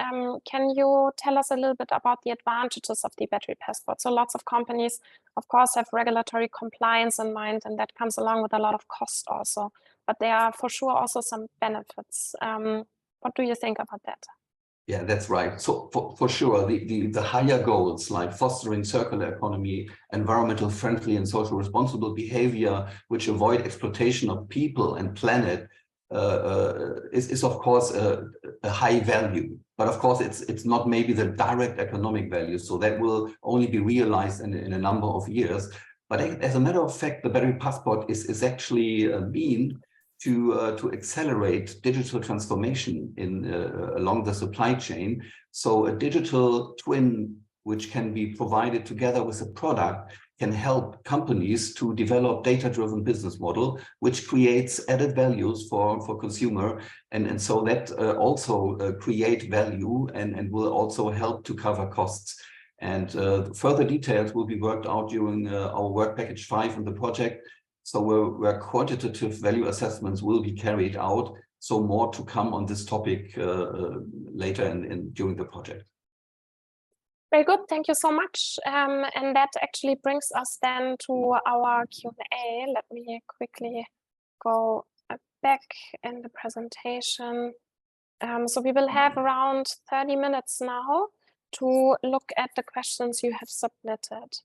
can you tell us a little bit about the advantages of the battery passport? So lots of companies, of course, have regulatory compliance in mind, and that comes along with a lot of cost also. But there are for sure also some benefits. What do you think about that? Yeah, that's right. So for sure, the higher goals like fostering circular economy, environmental friendly and social responsible behavior, which avoid exploitation of people and planet, is of course a high value. But of course, it's not maybe the direct economic value. So that will only be realized in a number of years. But as a matter of fact, the battery passport is actually a mean to accelerate digital transformation along the supply chain. So a digital twin, which can be provided together with a product, can help companies to develop data-driven business model, which creates added values for consumer. And so that also create value and will also help to cover costs. And further details will be worked out during our work package 5 in the project. So where quantitative value assessments will be carried out. So more to come on this topic later during the project. Very good, thank you so much. And that actually brings us then to our Q&A. Let me quickly go back in the presentation. So we will have around 30 minutes now to look at the questions you have submitted.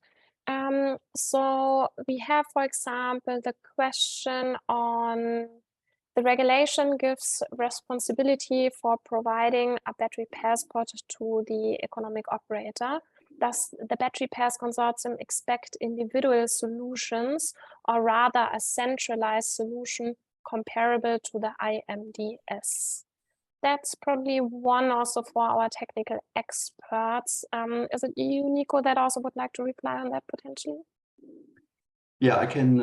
So we have, for example, the question on the regulation gives responsibility for providing a battery passport to the economic operator. Does the Battery Pass Consortium expect individual solutions or rather a centralized solution comparable to the IMDS? That's probably one also for our technical experts. Is it you, Nico, that also would like to reply on that potentially? Yeah, I can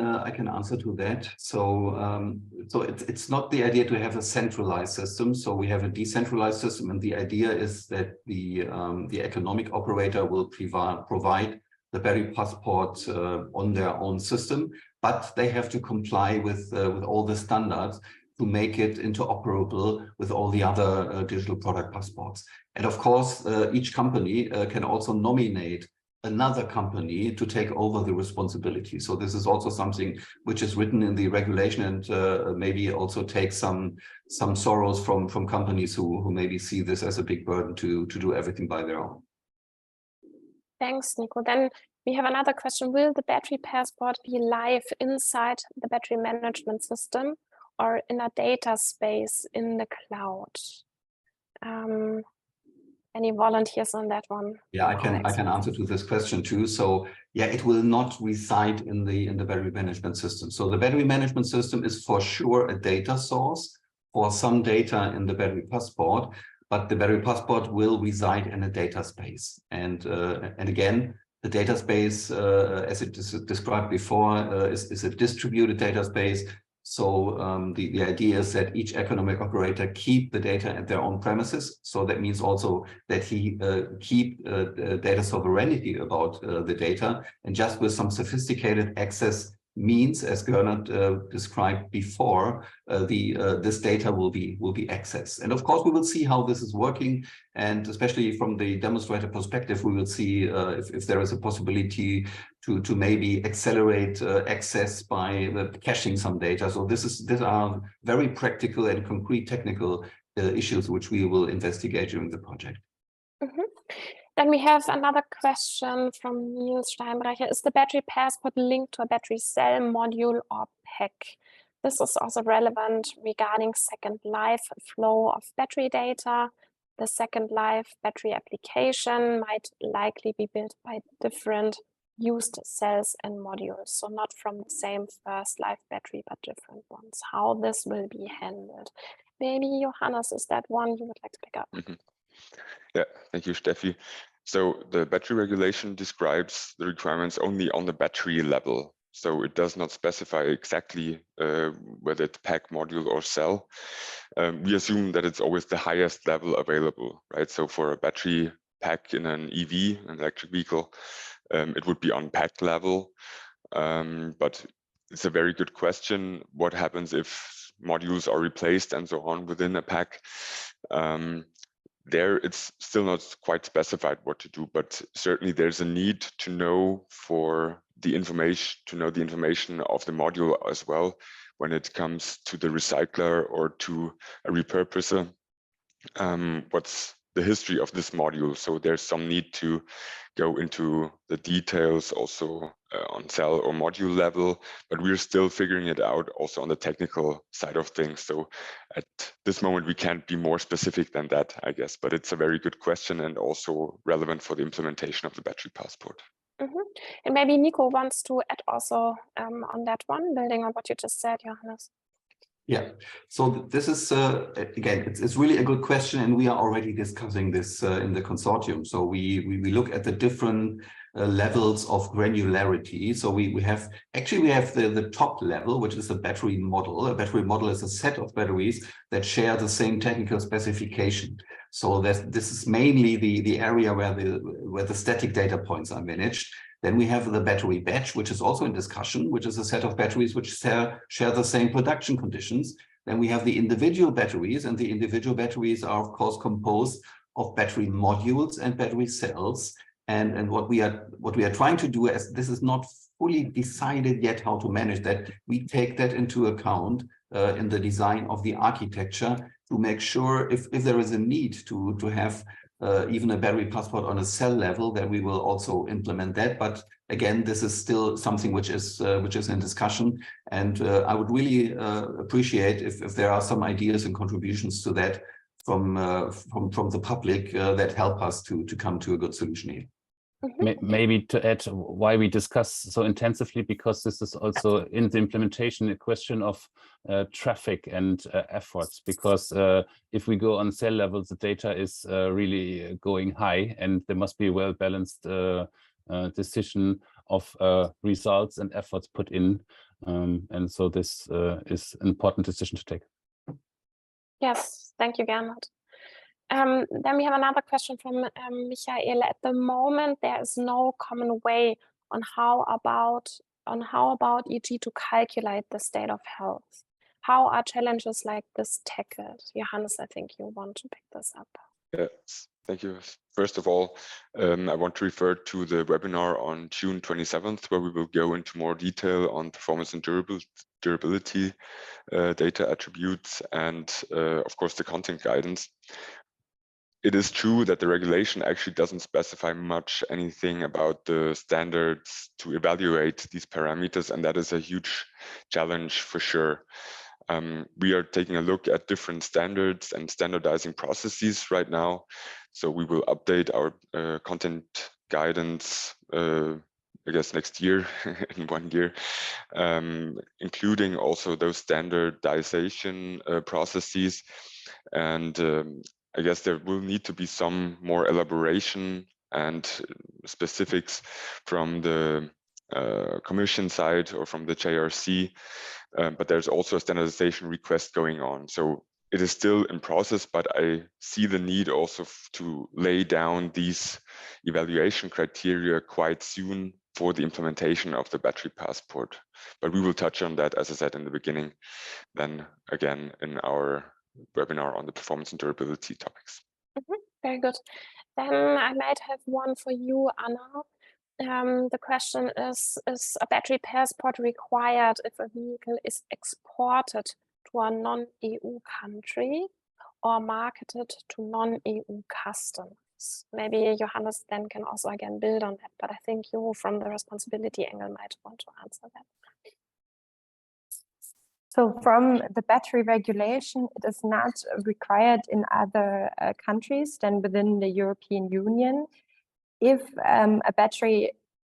answer to that. So so it's not the idea to have a centralized system. So we have a decentralized system, and the idea is that the economic operator will provide the battery passport on their own system, but they have to comply with all the standards to make it interoperable with all the other digital product passports. And of course, each company can also nominate another company to take over the responsibility. So this is also something which is written in the regulation, and maybe also take some sorrows from companies who maybe see this as a big burden to do everything by their own. Thanks, Nico. Then we have another question. Will the battery passport be live inside the battery management system or in a data space in the cloud? Any volunteers on that one? Yeah, I can answer to this question too. So yeah, it will not reside in the battery management system. So the battery management system is for sure a data source for some data in the battery passport, but the battery passport will reside in a data space. And again, the data space, as it is described before, is a distributed data space. So the idea is that each economic operator keep the data at their own premises. So that means also that he keep data sovereignty about the data, and just with some sophisticated access means, as Gernot described before, this data will be accessed. And of course, we will see how this is working, and especially from the demonstrator perspective, we will see if there is a possibility to maybe accelerate access by caching some data. So these are very practical and concrete technical issues which we will investigate during the project. Mm-hmm. Then we have another question from Niels Steinbrecher. Is the battery passport linked to a battery cell, module, or pack? This is also relevant regarding second life flow of battery data. The second life battery application might likely be built by different used cells and modules, so not from the same first life battery, but different ones. How this will be handled? Maybe Johannes, is that one you would like to pick up? Mm-hmm. Yeah, thank you, Steffi. So the battery regulation describes the requirements only on the battery level. So it does not specify exactly whether it's pack, module, or cell. We assume that it's always the highest level available, right? So for a battery pack in an EV, an electric vehicle, it would be on pack level. But it's a very good question. What happens if modules are replaced and so on within a pack? There, it's still not quite specified what to do, but certainly there's a need to know the information of the module as well when it comes to the recycler or to a repurposer. What's the history of this module? So there's some need to go into the details also on cell or module level, but we're still figuring it out also on the technical side of things. So at this moment, we can't be more specific than that, I guess, but it's a very good question and also relevant for the implementation of the battery passport. Mm-hmm. And maybe Nico wants to add also on that one, building on what you just said, Johannes. Yeah, so this is, again, it's really a good question, and we are already discussing this in the consortium. So we look at the different levels of granularity. So we have the top level, which is a battery model. A battery model is a set of batteries that share the same technical specification. So this is mainly the area where the static data points are managed. Then we have the battery batch, which is also in discussion, which is a set of batteries which share the same production conditions. Then we have the individual batteries, and the individual batteries are, of course, composed of battery modules and battery cells. And what we are trying to do, as this is not fully decided yet how to manage that, we take that into account in the design of the architecture to make sure if there is a need to have even a battery passport on a cell level, that we will also implement that. But again, this is still something which is in discussion, and I would really appreciate if there are some ideas and contributions to that from the public that help us to come to a good solution here. Mm-hmm. Maybe to add why we discuss so intensively, because this is also in the implementation a question of traffic and efforts, because if we go on cell level, the data is really going high, and there must be a well-balanced decision of results and efforts put in. And so this is an important decision to take. Yes, thank you, Gernot. Then we have another question from Michael. At the moment, there is no common way on how about e.g. to calculate the state of health. How are challenges like this tackled? Johannes, I think you want to pick this up. Yes, thank you. First of all, I want to refer to the webinar on June 27th, where we will go into more detail on performance and durability, data attributes, and of course the content guidance. It is true that the regulation actually doesn't specify much anything about the standards to evaluate these parameters, and that is a huge challenge for sure. We are taking a look at different standards and standardizing processes right now. So we will update our content guidance, I guess next year, in 1 year, including also those standardization processes. And I guess there will need to be some more elaboration and specifics from the Commission side or from the JRC, but there's also a standardization request going on. So it is still in process, but I see the need also to lay down these evaluation criteria quite soon for the implementation of the battery passport. But we will touch on that, as I said in the beginning, then again in our webinar on the performance and durability topics. Very good. Then I might have one for you, Anna. The question is a battery passport required if a vehicle is exported to a non-EU country or marketed to non-EU customers? Maybe Johannes then can also again build on that, but I think you from the responsibility angle might want to answer that. So from the battery regulation, it is not required in other countries than within the European Union. If a battery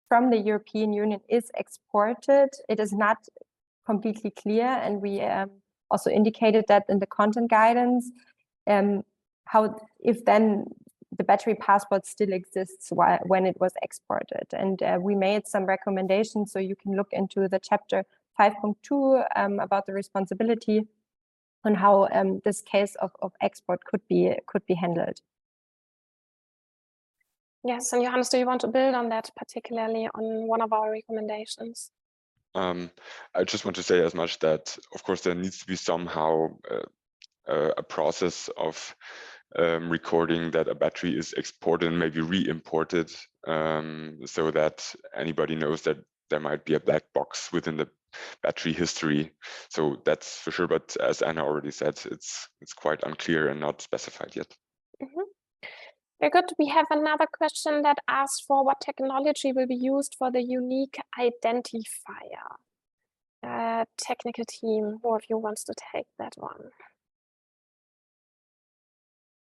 from the European Union is exported, it is not completely clear, and we also indicated that in the content guidance, how if then the battery passport still exists when it was exported. And we made some recommendations, so you can look into the chapter 5.2 about the responsibility on how this case of export could be handled. Yes, and Johannes, do you want to build on that, particularly on one of our recommendations? I just want to say as much that, of course, there needs to be somehow a process of recording that a battery is exported and maybe re-imported, so that anybody knows that there might be a black box within the battery history. So that's for sure, but as Anna already said, it's quite unclear and not specified yet. Very good. We have another question that asks for what technology will be used for the unique identifier. Technical team, who of you wants to take that one?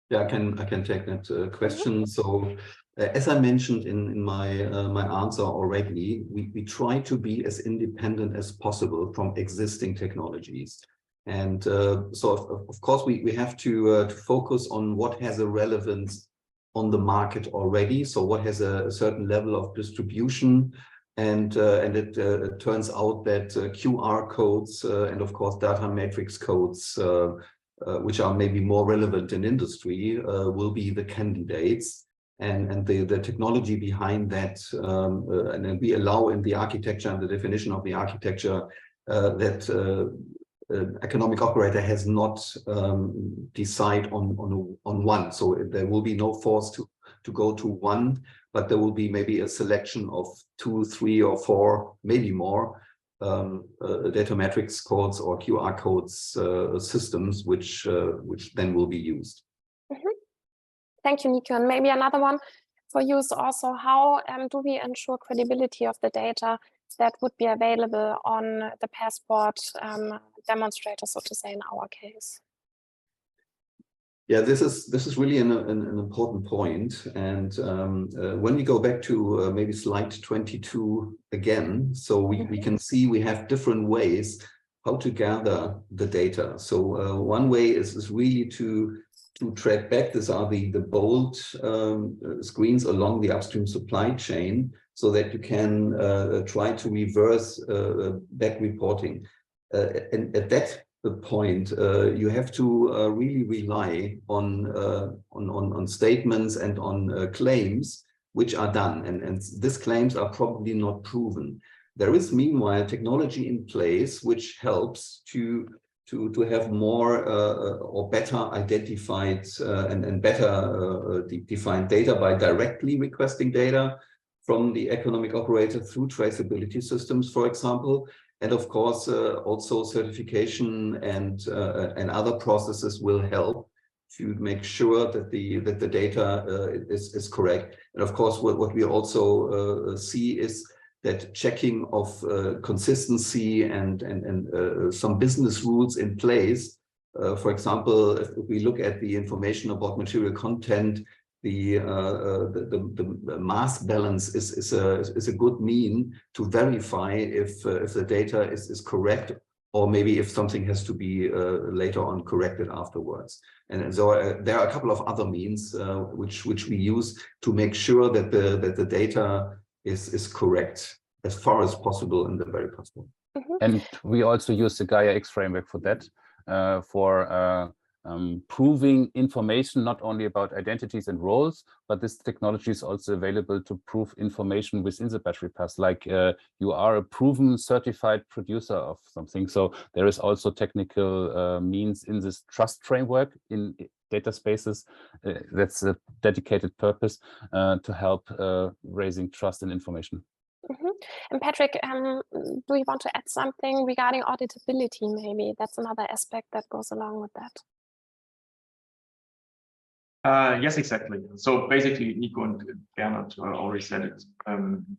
Yeah, I can take that question. So, as I mentioned in my my answer already, we try to be as independent as possible from existing technologies, and so of course we have to focus on what has a relevance on the market already. So what has a certain level of distribution, and it turns out that QR codes and of course data matrix codes, which are maybe more relevant in industry, will be the candidates, and the technology behind that, and then we allow in the architecture and the definition of the architecture that economic operator has not decide on one. So there will be no force to go to one, but there will be maybe a selection of 2, 3, or 4, maybe more data matrix codes or QR codes systems, which then will be used. Thank you, Nico. And maybe another one for you is also how do we ensure credibility of the data that would be available on the passport demonstrator, so to say, in our case? Yeah, this is really an important point. And when we go back to maybe slide 22 again, so we can see we have different ways how to gather the data. So one way is really to track back. These are the bold screens along the upstream supply chain, so that you can try to reverse back reporting. And at that point, you have to really rely on statements and on claims which are done, and these claims are probably not proven. There is meanwhile technology in place which helps to have more or better identified and better defined data by directly requesting data from the economic operator through traceability systems, for example. And of course, also certification and other processes will help to make sure that the data is correct. And of course, what we also see is that checking of consistency and some business rules in place. For example, if we look at the information about material content, the mass balance is a good mean to verify if the data is correct, or maybe if something has to be later on corrected afterwards. And so there are a couple of other means which we use to make sure that the data is correct. as far as possible in the Berry passport. And we also use the Gaia-X framework for that, for proving information not only about identities and roles, but this technology is also available to prove information within the battery pass, like you are a proven certified producer of something. So there is also technical means in this trust framework in data spaces. That's a dedicated purpose to help raising trust in information. And Patrick, do you want to add something regarding auditability? Maybe that's another aspect that goes along with that. Yes, exactly. So basically, Nico and Bernard already said it.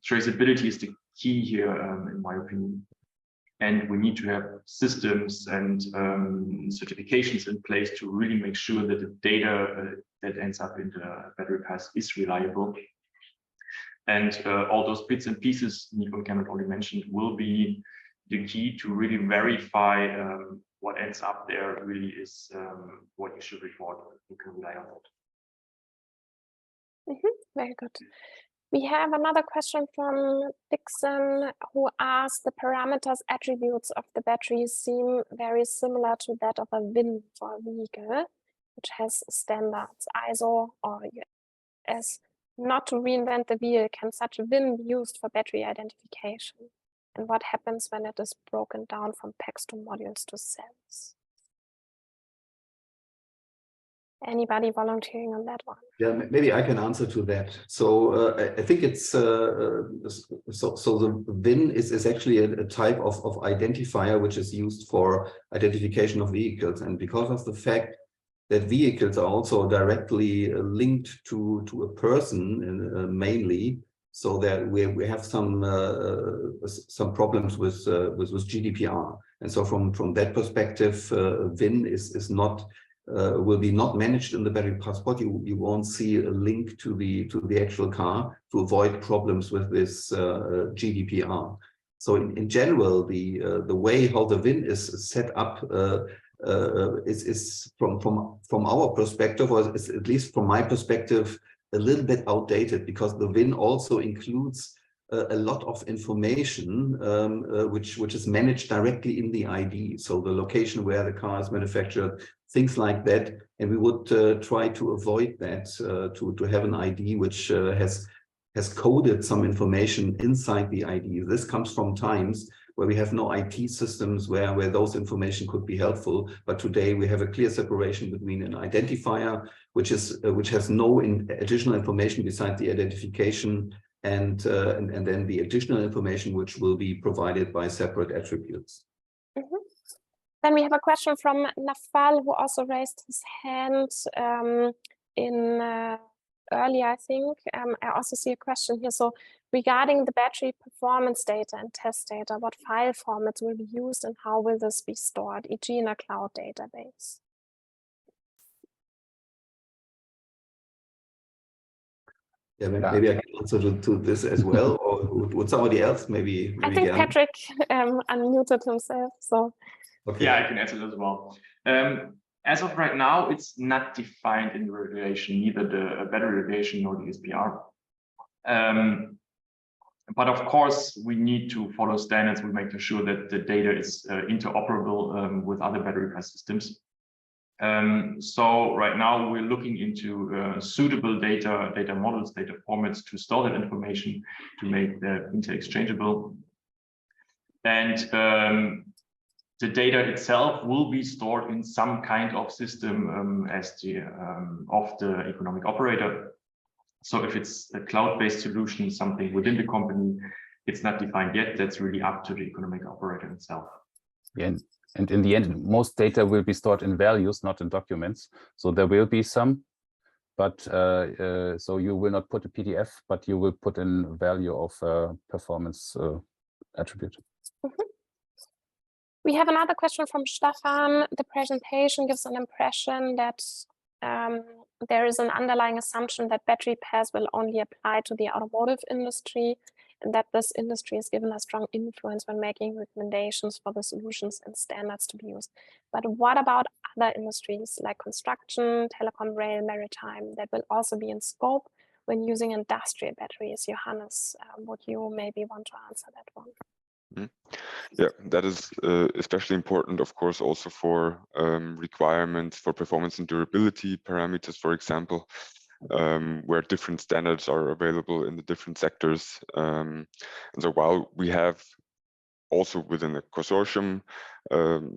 Traceability is the key here, in my opinion. And we need to have systems and certifications in place to really make sure that the data that ends up in the battery pass is reliable. And all those bits and pieces Nico and Bernard already mentioned will be the key to really verify what ends up there really is what you should report. You can rely on that. Very good. We have another question from Dixon, who asked, the parameters attributes of the batteries seem very similar to that of a VIN for a vehicle, which has standards ISO or US. Not to reinvent the wheel, can such a VIN be used for battery identification? And what happens when it is broken down from packs to modules to cells? Anybody volunteering on that one? Yeah, maybe I can answer to that. So I think it's so the VIN is actually a type of identifier which is used for identification of vehicles, and because of the fact that vehicles are also directly linked to a person mainly, so that we have some problems with GDPR, and so from that perspective, VIN is not. Will be not managed in the battery passport. You won't see a link to the actual car to avoid problems with this GDPR. So in general, the way how the VIN is set up is from our perspective, or is, at least from my perspective, a little bit outdated, because the VIN also includes a lot of information which is managed directly in the ID. So the location where the car is manufactured, things like that. And we would try to avoid that, to have an ID which has coded some information inside the ID. This comes from times where we have no IT systems where those information could be helpful. But today we have a clear separation between an identifier, which has no additional information besides the identification, and then the additional information which will be provided by separate attributes. Then we have a question from Nafal, who also raised his hand earlier, I think. I also see a question here. So regarding the battery performance data and test data, what file formats will be used and how will this be stored, e.g. in a cloud database? Yeah, maybe I can answer to this as well, or would somebody else maybe I think Patrick unmuted himself, so. Okay. Yeah, I can answer as well. As of right now, it's not defined in the regulation, neither the battery regulation nor the SPR. But of course, we need to follow standards. We make sure that the data is interoperable with other battery pass systems. So right now we're looking into suitable data models, data formats to store that information, to make that inter-exchangeable. And the data itself will be stored in some kind of system as of the economic operator. So if it's a cloud-based solution, something within the company, it's not defined yet. That's really up to the economic operator itself. Yeah, and in the end, most data will be stored in values, not in documents. So there will be some, but so you will not put a PDF, but you will put in value of performance attribute. We have another question from Stefan. The presentation gives an impression that there is an underlying assumption that battery pairs will only apply to the automotive industry, and that this industry is given a strong influence when making recommendations for the solutions and standards to be used. But what about other industries like construction, telecom, rail, maritime, that will also be in scope? when using industrial batteries? Johannes, would you maybe want to answer that one? Yeah, that is especially important, of course, also for requirements for performance and durability parameters, for example, where different standards are available in the different sectors. And so while we have also within the consortium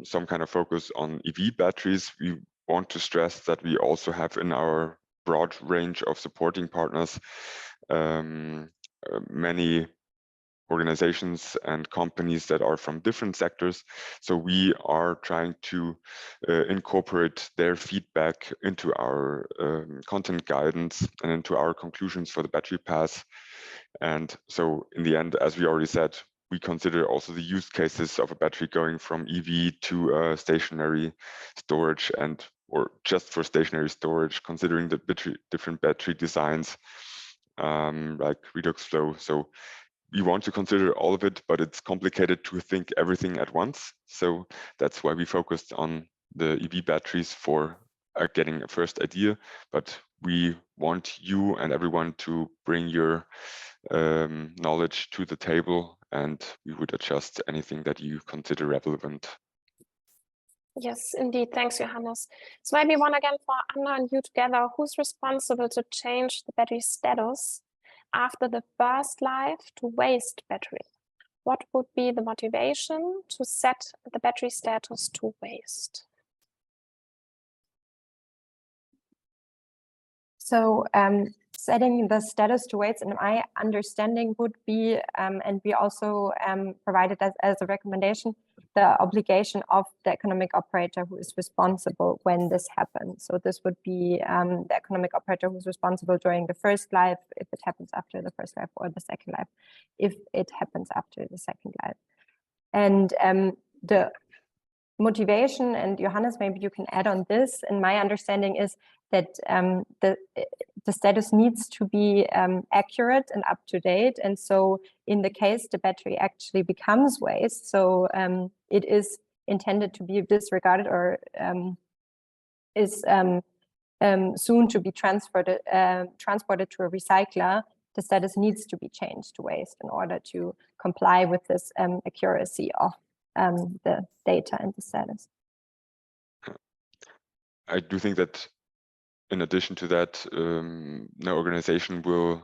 some kind of focus on EV batteries, we want to stress that we also have in our broad range of supporting partners many organizations and companies that are from different sectors. So we are trying to incorporate their feedback into our content guidance and into our conclusions for the battery pass. And so in the end, as we already said, we consider also the use cases of a battery going from EV to stationary storage and or just for stationary storage, considering the different battery designs like redox flow. So we want to consider all of it, but it's complicated to think everything at once. So that's why we focused on the EV batteries for getting a first idea. But we want you and everyone to bring your knowledge to the table, and we would adjust anything that you consider relevant. Yes, indeed. Thanks, Johannes. So maybe one again for Anna and you together. Who's responsible to change the battery status after the first life to waste battery? What would be the motivation to set the battery status to waste? So setting the status to waste, in my understanding, would be, and we also provided as a recommendation, the obligation of the economic operator who is responsible when this happens. So this would be the economic operator who's responsible during the first life, if it happens after the first life, or the second life, if it happens after the second life. And the motivation, and Johannes, maybe you can add on this, and my understanding is that the status needs to be accurate and up to date. And so in the case the battery actually becomes waste, so it is intended to be disregarded or is soon to be transported to a recycler, the status needs to be changed to waste in order to comply with this accuracy of the data and the status. I do think that in addition to that, no organization will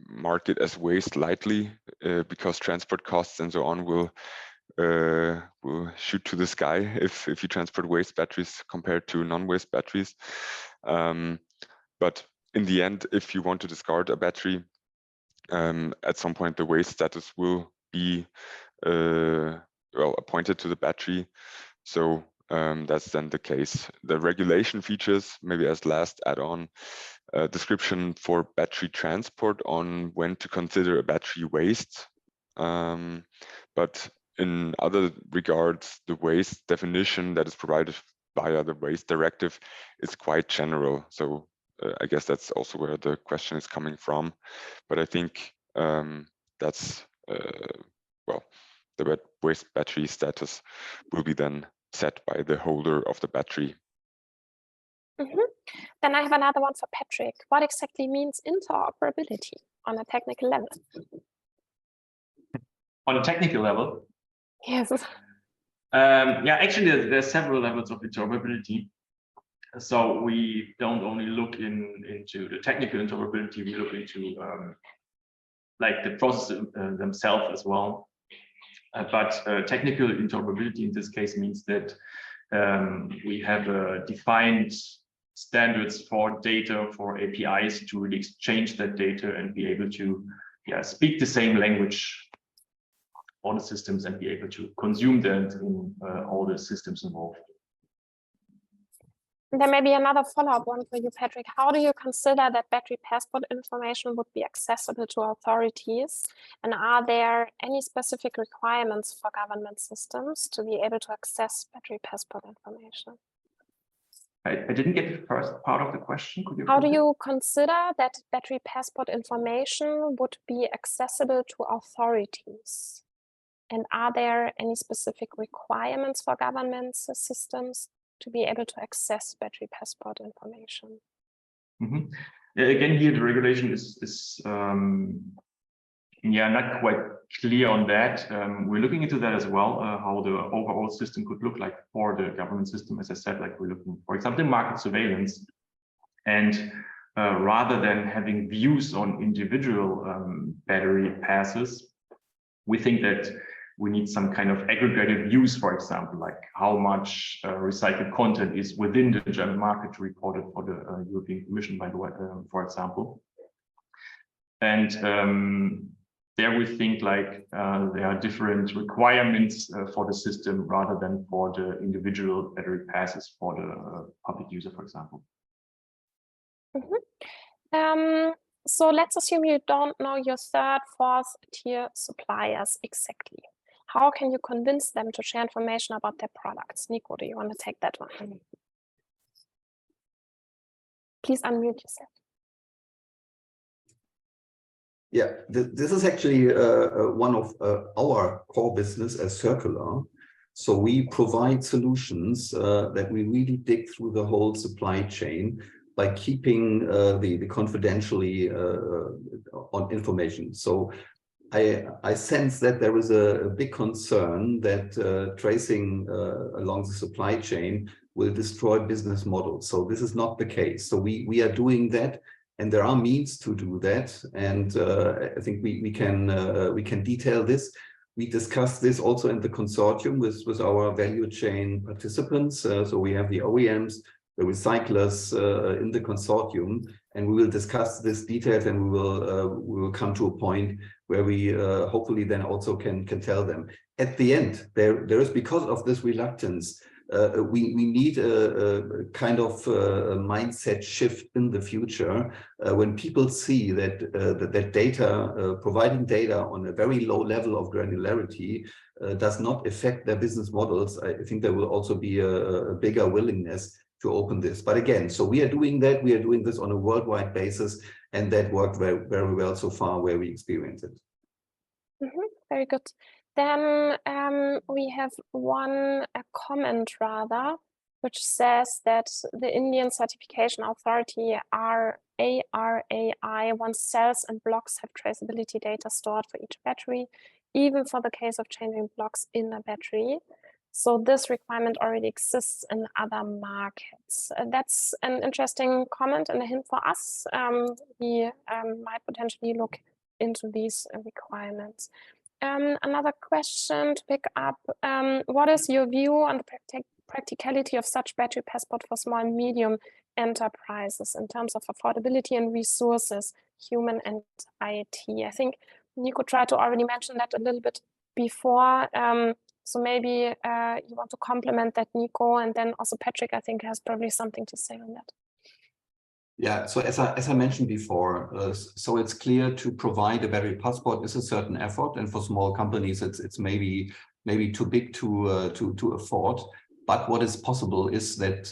mark it as waste lightly because transport costs and so on will shoot to the sky if you transport waste batteries compared to non-waste batteries. But in the end, if you want to discard a battery, at some point the waste status will be well appointed to the battery. So that's then the case. The regulation features, maybe as last add-on, description for battery transport on when to consider a battery waste. But in other regards, the waste definition that is provided via the waste directive is quite general. So I guess that's also where the question is coming from. But I think that's, well, the waste battery status will be then set by the holder of the battery. Then I have another one for Patrick. What exactly means interoperability on a technical level? On a technical level? Yes. Yeah, actually, there's several levels of interoperability. So we don't only look into the technical interoperability, we look into like the process themselves as well. But technical interoperability in this case means that we have defined standards for data, for APIs to really exchange that data and be able to speak the same language all the systems and be able to consume that in all the systems involved. There may be another follow-up one for you, Patrick. How do you consider that battery passport information would be accessible to authorities? And are there any specific requirements for government systems to be able to access battery passport information? I didn't get the first part of the question. Could you How do you consider that battery passport information would be accessible to authorities? And are there any specific requirements for government systems to be able to access battery passport information? Yeah, again, here the regulation is yeah, not quite clear on that. We're looking into that as well, how the overall system could look like for the government system. As I said, like we're looking, for example, in market surveillance, and rather than having views on individual battery passes, we think that we need some kind of aggregated views, for example, like how much recycled content is within the German market reported for the European Commission, by the way, for example. And there we think like there are different requirements for the system rather than for the individual battery passes for the public user, for example. So let's assume you don't know your third, fourth tier suppliers exactly. How can you convince them to share information about their products? Nico, do you want to take that one? Please unmute yourself. Yeah, this is actually one of our core business as Circular. So we provide solutions that we really dig through the whole supply chain by keeping the confidentially on information. So I sense that there is a big concern that tracing along the supply chain will destroy business models. So this is not the case. So we are doing that, and there are means to do that. And I think we can detail this. We discussed this also in the consortium with our value chain participants. So we have the OEMs, the recyclers in the consortium, and we will discuss this details, and we will come to a point where we hopefully then also can tell them. At the end, there is, because of this reluctance, we need a kind of mindset shift in the future when people see that that data, providing data on a very low level of granularity does not affect their business models. I think there will also be a bigger willingness to open this. But again, so we are doing that. We are doing this on a worldwide basis, and that worked very, very well so far where we experience it. Very good. Then we have one comment rather, which says that the Indian Certification Authority ARAI wants cells and blocks have traceability data stored for each battery, even for the case of changing blocks in a battery. So this requirement already exists in other markets. That's an interesting comment and a hint for us. We might potentially look into these requirements. Another question to pick up, what is your view on the practicality of such battery passport for small and medium enterprises in terms of affordability and resources, human and IT? I think Nico tried to already mention that a little bit before. So maybe you want to complement that, Nico, and then also Patrick, I think, has probably something to say on that. Yeah, so as I mentioned before, so it's clear to provide a battery passport is a certain effort, and for small companies, it's maybe too big to afford. But what is possible is that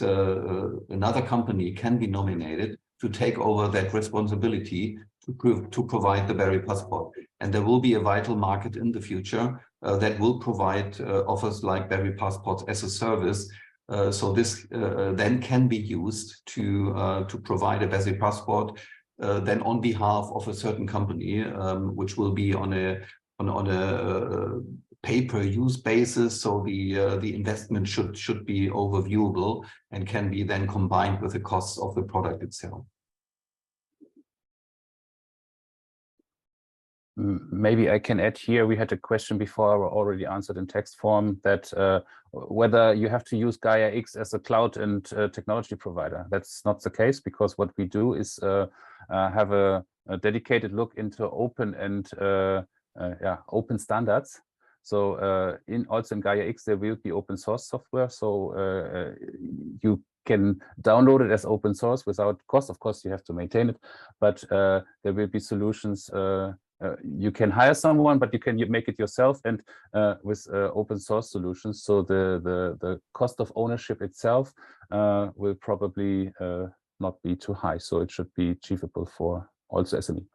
another company can be nominated to take over that responsibility to provide the battery passport, and there will be a vital market in the future that will provide offers like battery passports as a service. So this then can be used to provide a battery passport then on behalf of a certain company, which will be on a pay-per-use basis. So the investment should be overviewable and can be then combined with the costs of the product itself. Maybe I can add here, we had a question before already answered in text form that whether you have to use Gaia-X as a cloud and technology provider. That's not the case, because what we do is have a dedicated look into open and open standards. So also in Gaia-X, there will be open source software. So you can download it as open source without cost. Of course, you have to maintain it, but there will be solutions. You can hire someone, but you can make it yourself, and with open source solutions. So the cost of ownership itself will probably not be too high. So it should be achievable for also SME.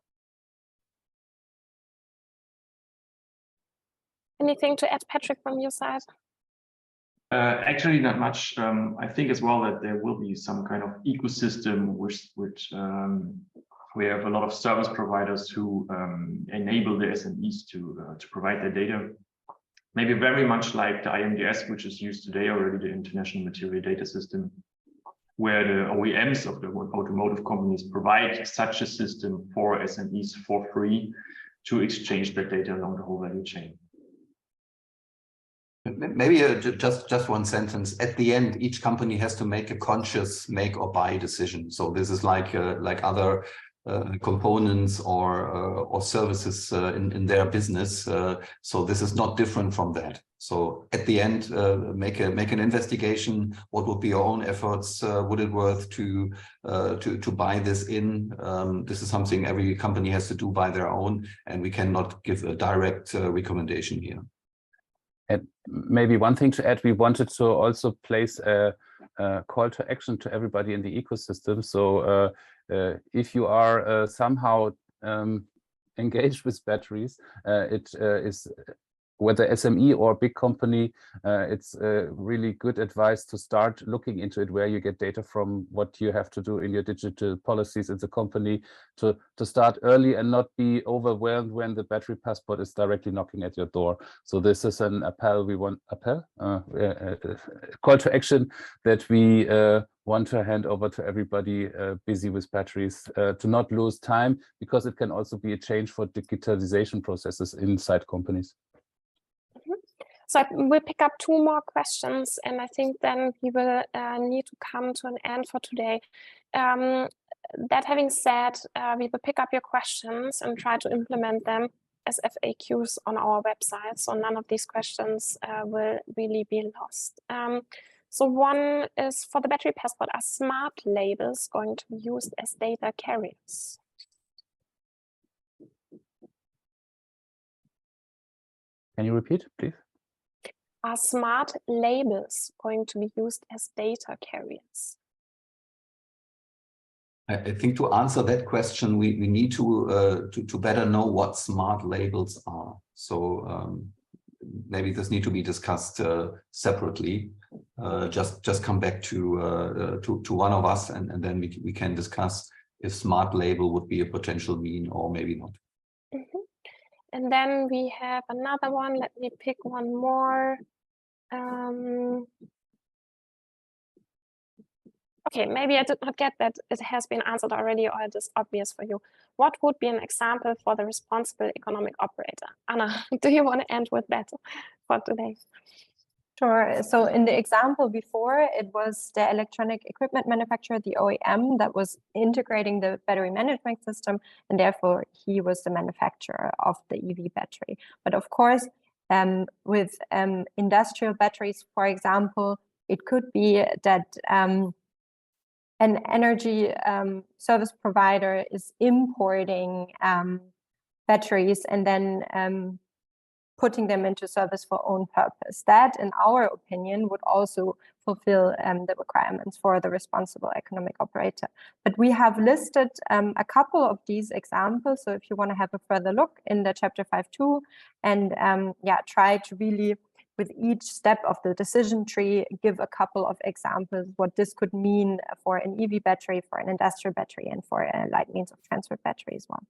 Anything to add, Patrick, from your side? Actually, not much. I think as well that there will be some kind of ecosystem which we have a lot of service providers who enable the SMEs to provide their data. Maybe very much like the IMDS, which is used today already, the International Material Data System, where the OEMs of the automotive companies provide such a system for SMEs for free to exchange their data along the whole value chain. Maybe just one sentence. At the end, each company has to make a conscious make or buy decision. So this is like other components or services in their business. So this is not different from that. So at the end, make an investigation. What would be your own efforts? Would it worth to buy this in? This is something every company has to do by their own, and we cannot give a direct recommendation here. And maybe one thing to add, we wanted to also place a call to action to everybody in the ecosystem. So if you are somehow engaged with batteries, it is whether SME or big company, it's really good advice to start looking into it, where you get data from, what you have to do in your digital policies as a company, to start early and not be overwhelmed when the battery passport is directly knocking at your door. So this is an call to action that we want to hand over to everybody busy with batteries, to not lose time, because it can also be a change for digitalization processes inside companies. So we'll pick up two more questions, and I think then we will need to come to an end for today. That having said, we will pick up your questions and try to implement them as FAQs on our website, so none of these questions will really be lost. So one is, for the battery passport, are smart labels going to be used as data carriers? Can you repeat, please? Are smart labels going to be used as data carriers? I think to answer that question, we need to better know what smart labels are. So maybe this need to be discussed separately. Just come back to one of us, and then we can discuss if smart label would be a potential mean or maybe not. Mm-hmm. And then we have another one. Let me pick one more. Okay, maybe I did not get that it has been answered already, or it is obvious for you. What would be an example for the responsible economic operator? Anna, do you want to end with that for today? Sure. So in the example before, it was the electronic equipment manufacturer, the OEM, that was integrating the battery management system, and therefore he was the manufacturer of the EV battery. But of course, with industrial batteries, for example, it could be that an energy service provider is importing batteries and then putting them into service for own purpose. That, in our opinion, would also fulfill the requirements for the responsible economic operator. But we have listed a couple of these examples. So if you want to have a further look in the chapter 5.2 and try to really, with each step of the decision tree, give a couple of examples what this could mean for an EV battery, for an industrial battery, and for a light means of transport battery as well.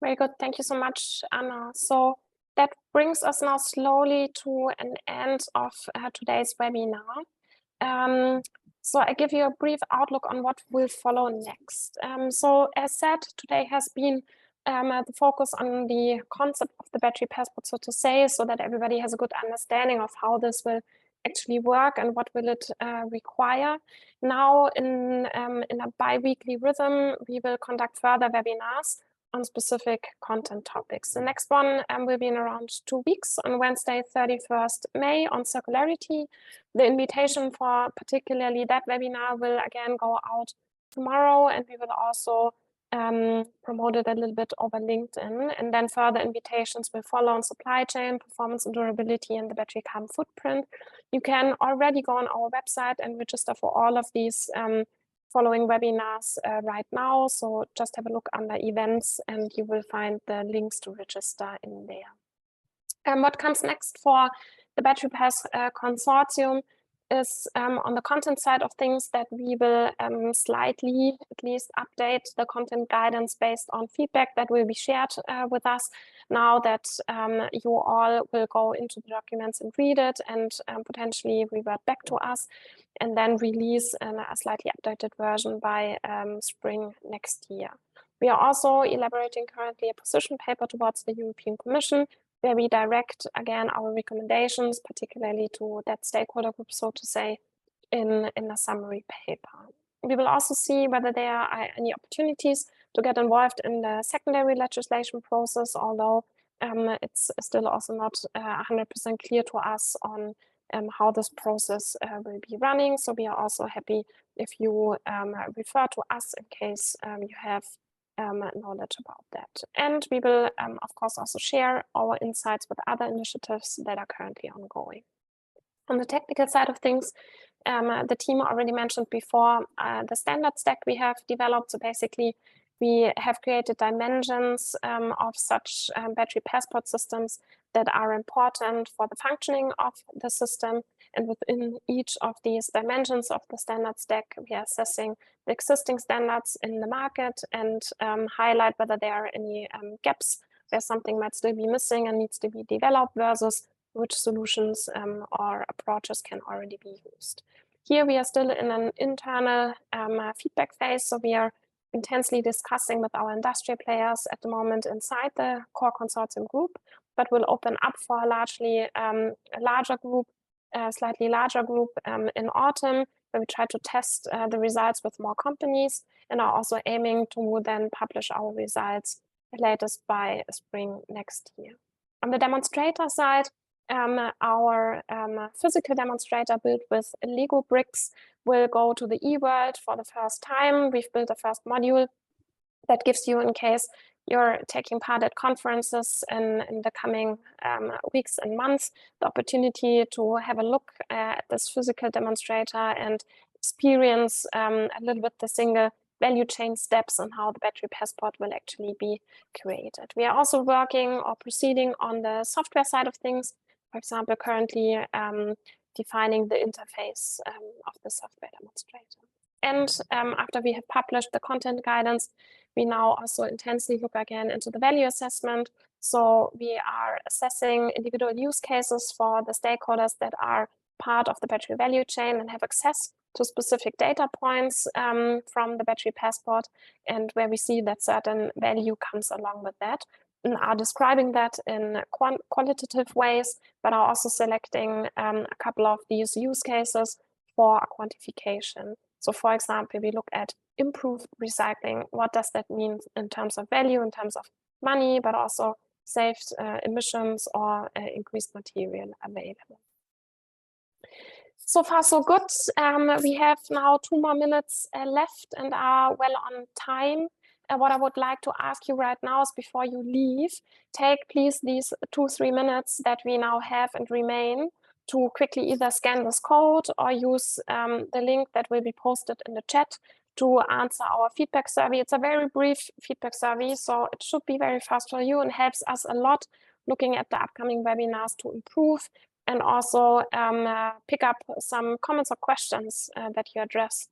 Very good. Thank you so much, Anna. So that brings us now slowly to an end of today's webinar. So I give you a brief outlook on what will follow next. So as said, today has been the focus on the concept of the battery passport, so to say, so that everybody has a good understanding of how this will actually work and what will it require. Now, in a bi-weekly rhythm, we will conduct further webinars on specific content topics. The next one will be in around 2 weeks, on Wednesday, 31st May, on circularity. The invitation for particularly that webinar will again go out tomorrow, and we will also promote it a little bit over LinkedIn, and then further invitations will follow on supply chain, performance and durability, and the battery carbon footprint. You can already go on our website and register for all of these following webinars right now. So just have a look under events and you will find the links to register in there. What comes next for the Battery Pass Consortium is on the content side of things that we will slightly at least update the content guidance based on feedback that will be shared with us now that you all will go into the documents and read it and potentially revert back to us and then release a slightly updated version by spring next year. We are also elaborating currently a position paper towards the European Commission where we direct, again, our recommendations, particularly to that stakeholder group, so to say, in a summary paper. We will also see whether there are any opportunities to get involved in the secondary legislation process, although it's still also not 100% clear to us on how this process will be running. So we are also happy if you refer to us in case you have knowledge about that. And we will, of course, also share our insights with other initiatives that are currently ongoing. On the technical side of things, the team already mentioned before the standard stack we have developed. So basically, we have created dimensions of such battery passport systems that are important for the functioning of the system. And within each of these dimensions of the standard stack, we are assessing the existing standards in the market and highlight whether there are any gaps where something might still be missing and needs to be developed versus which solutions or approaches can already be used. Here we are still in an internal feedback phase, so we are intensely discussing with our industry players at the moment inside the core consortium group, but will open up for a largely larger group, slightly larger group in autumn, where we try to test the results with more companies and are also aiming to then publish our results latest by spring next year. On the demonstrator side, our physical demonstrator built with Lego bricks will go to the eWorld for the first time. We've built a first module that gives you, in case you're taking part at conferences in the coming weeks and months, the opportunity to have a look at this physical demonstrator and experience a little bit the single value chain steps and how the battery passport will actually be created. We are also working or proceeding on the software side of things. For example, currently defining the interface of the software demonstrator. And after we have published the content guidance, we now also intensely look again into the value assessment. So we are assessing individual use cases for the stakeholders that are part of the battery value chain and have access to specific data points from the battery passport, and where we see that certain value comes along with that, and are describing that in qualitative ways, but are also selecting a couple of these use cases for a quantification. So for example, we look at improved recycling. What does that mean in terms of value, in terms of money, but also saved emissions or increased material available. So far, so good. We have now 2 more minutes left and are well on time. What I would like to ask you right now is, before you leave, take please these 2-3 minutes that we now have and remain to quickly either scan this code or use the link that will be posted in the chat to answer our feedback survey. It's a very brief feedback survey, so it should be very fast for you and helps us a lot looking at the upcoming webinars to improve and also pick up some comments or questions that you address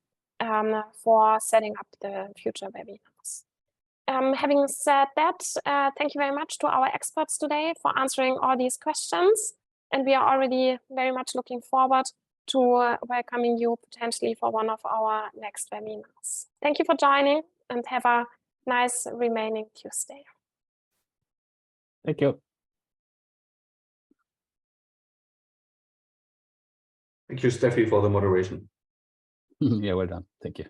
for setting up the future webinars. Having said that, thank you very much to our experts today for answering all these questions. And we are already very much looking forward to welcoming you potentially for one of our next webinars. Thank you for joining and have a nice remaining Tuesday. Thank you. Thank you, Steffi, for the moderation. Yeah, well done. Thank you.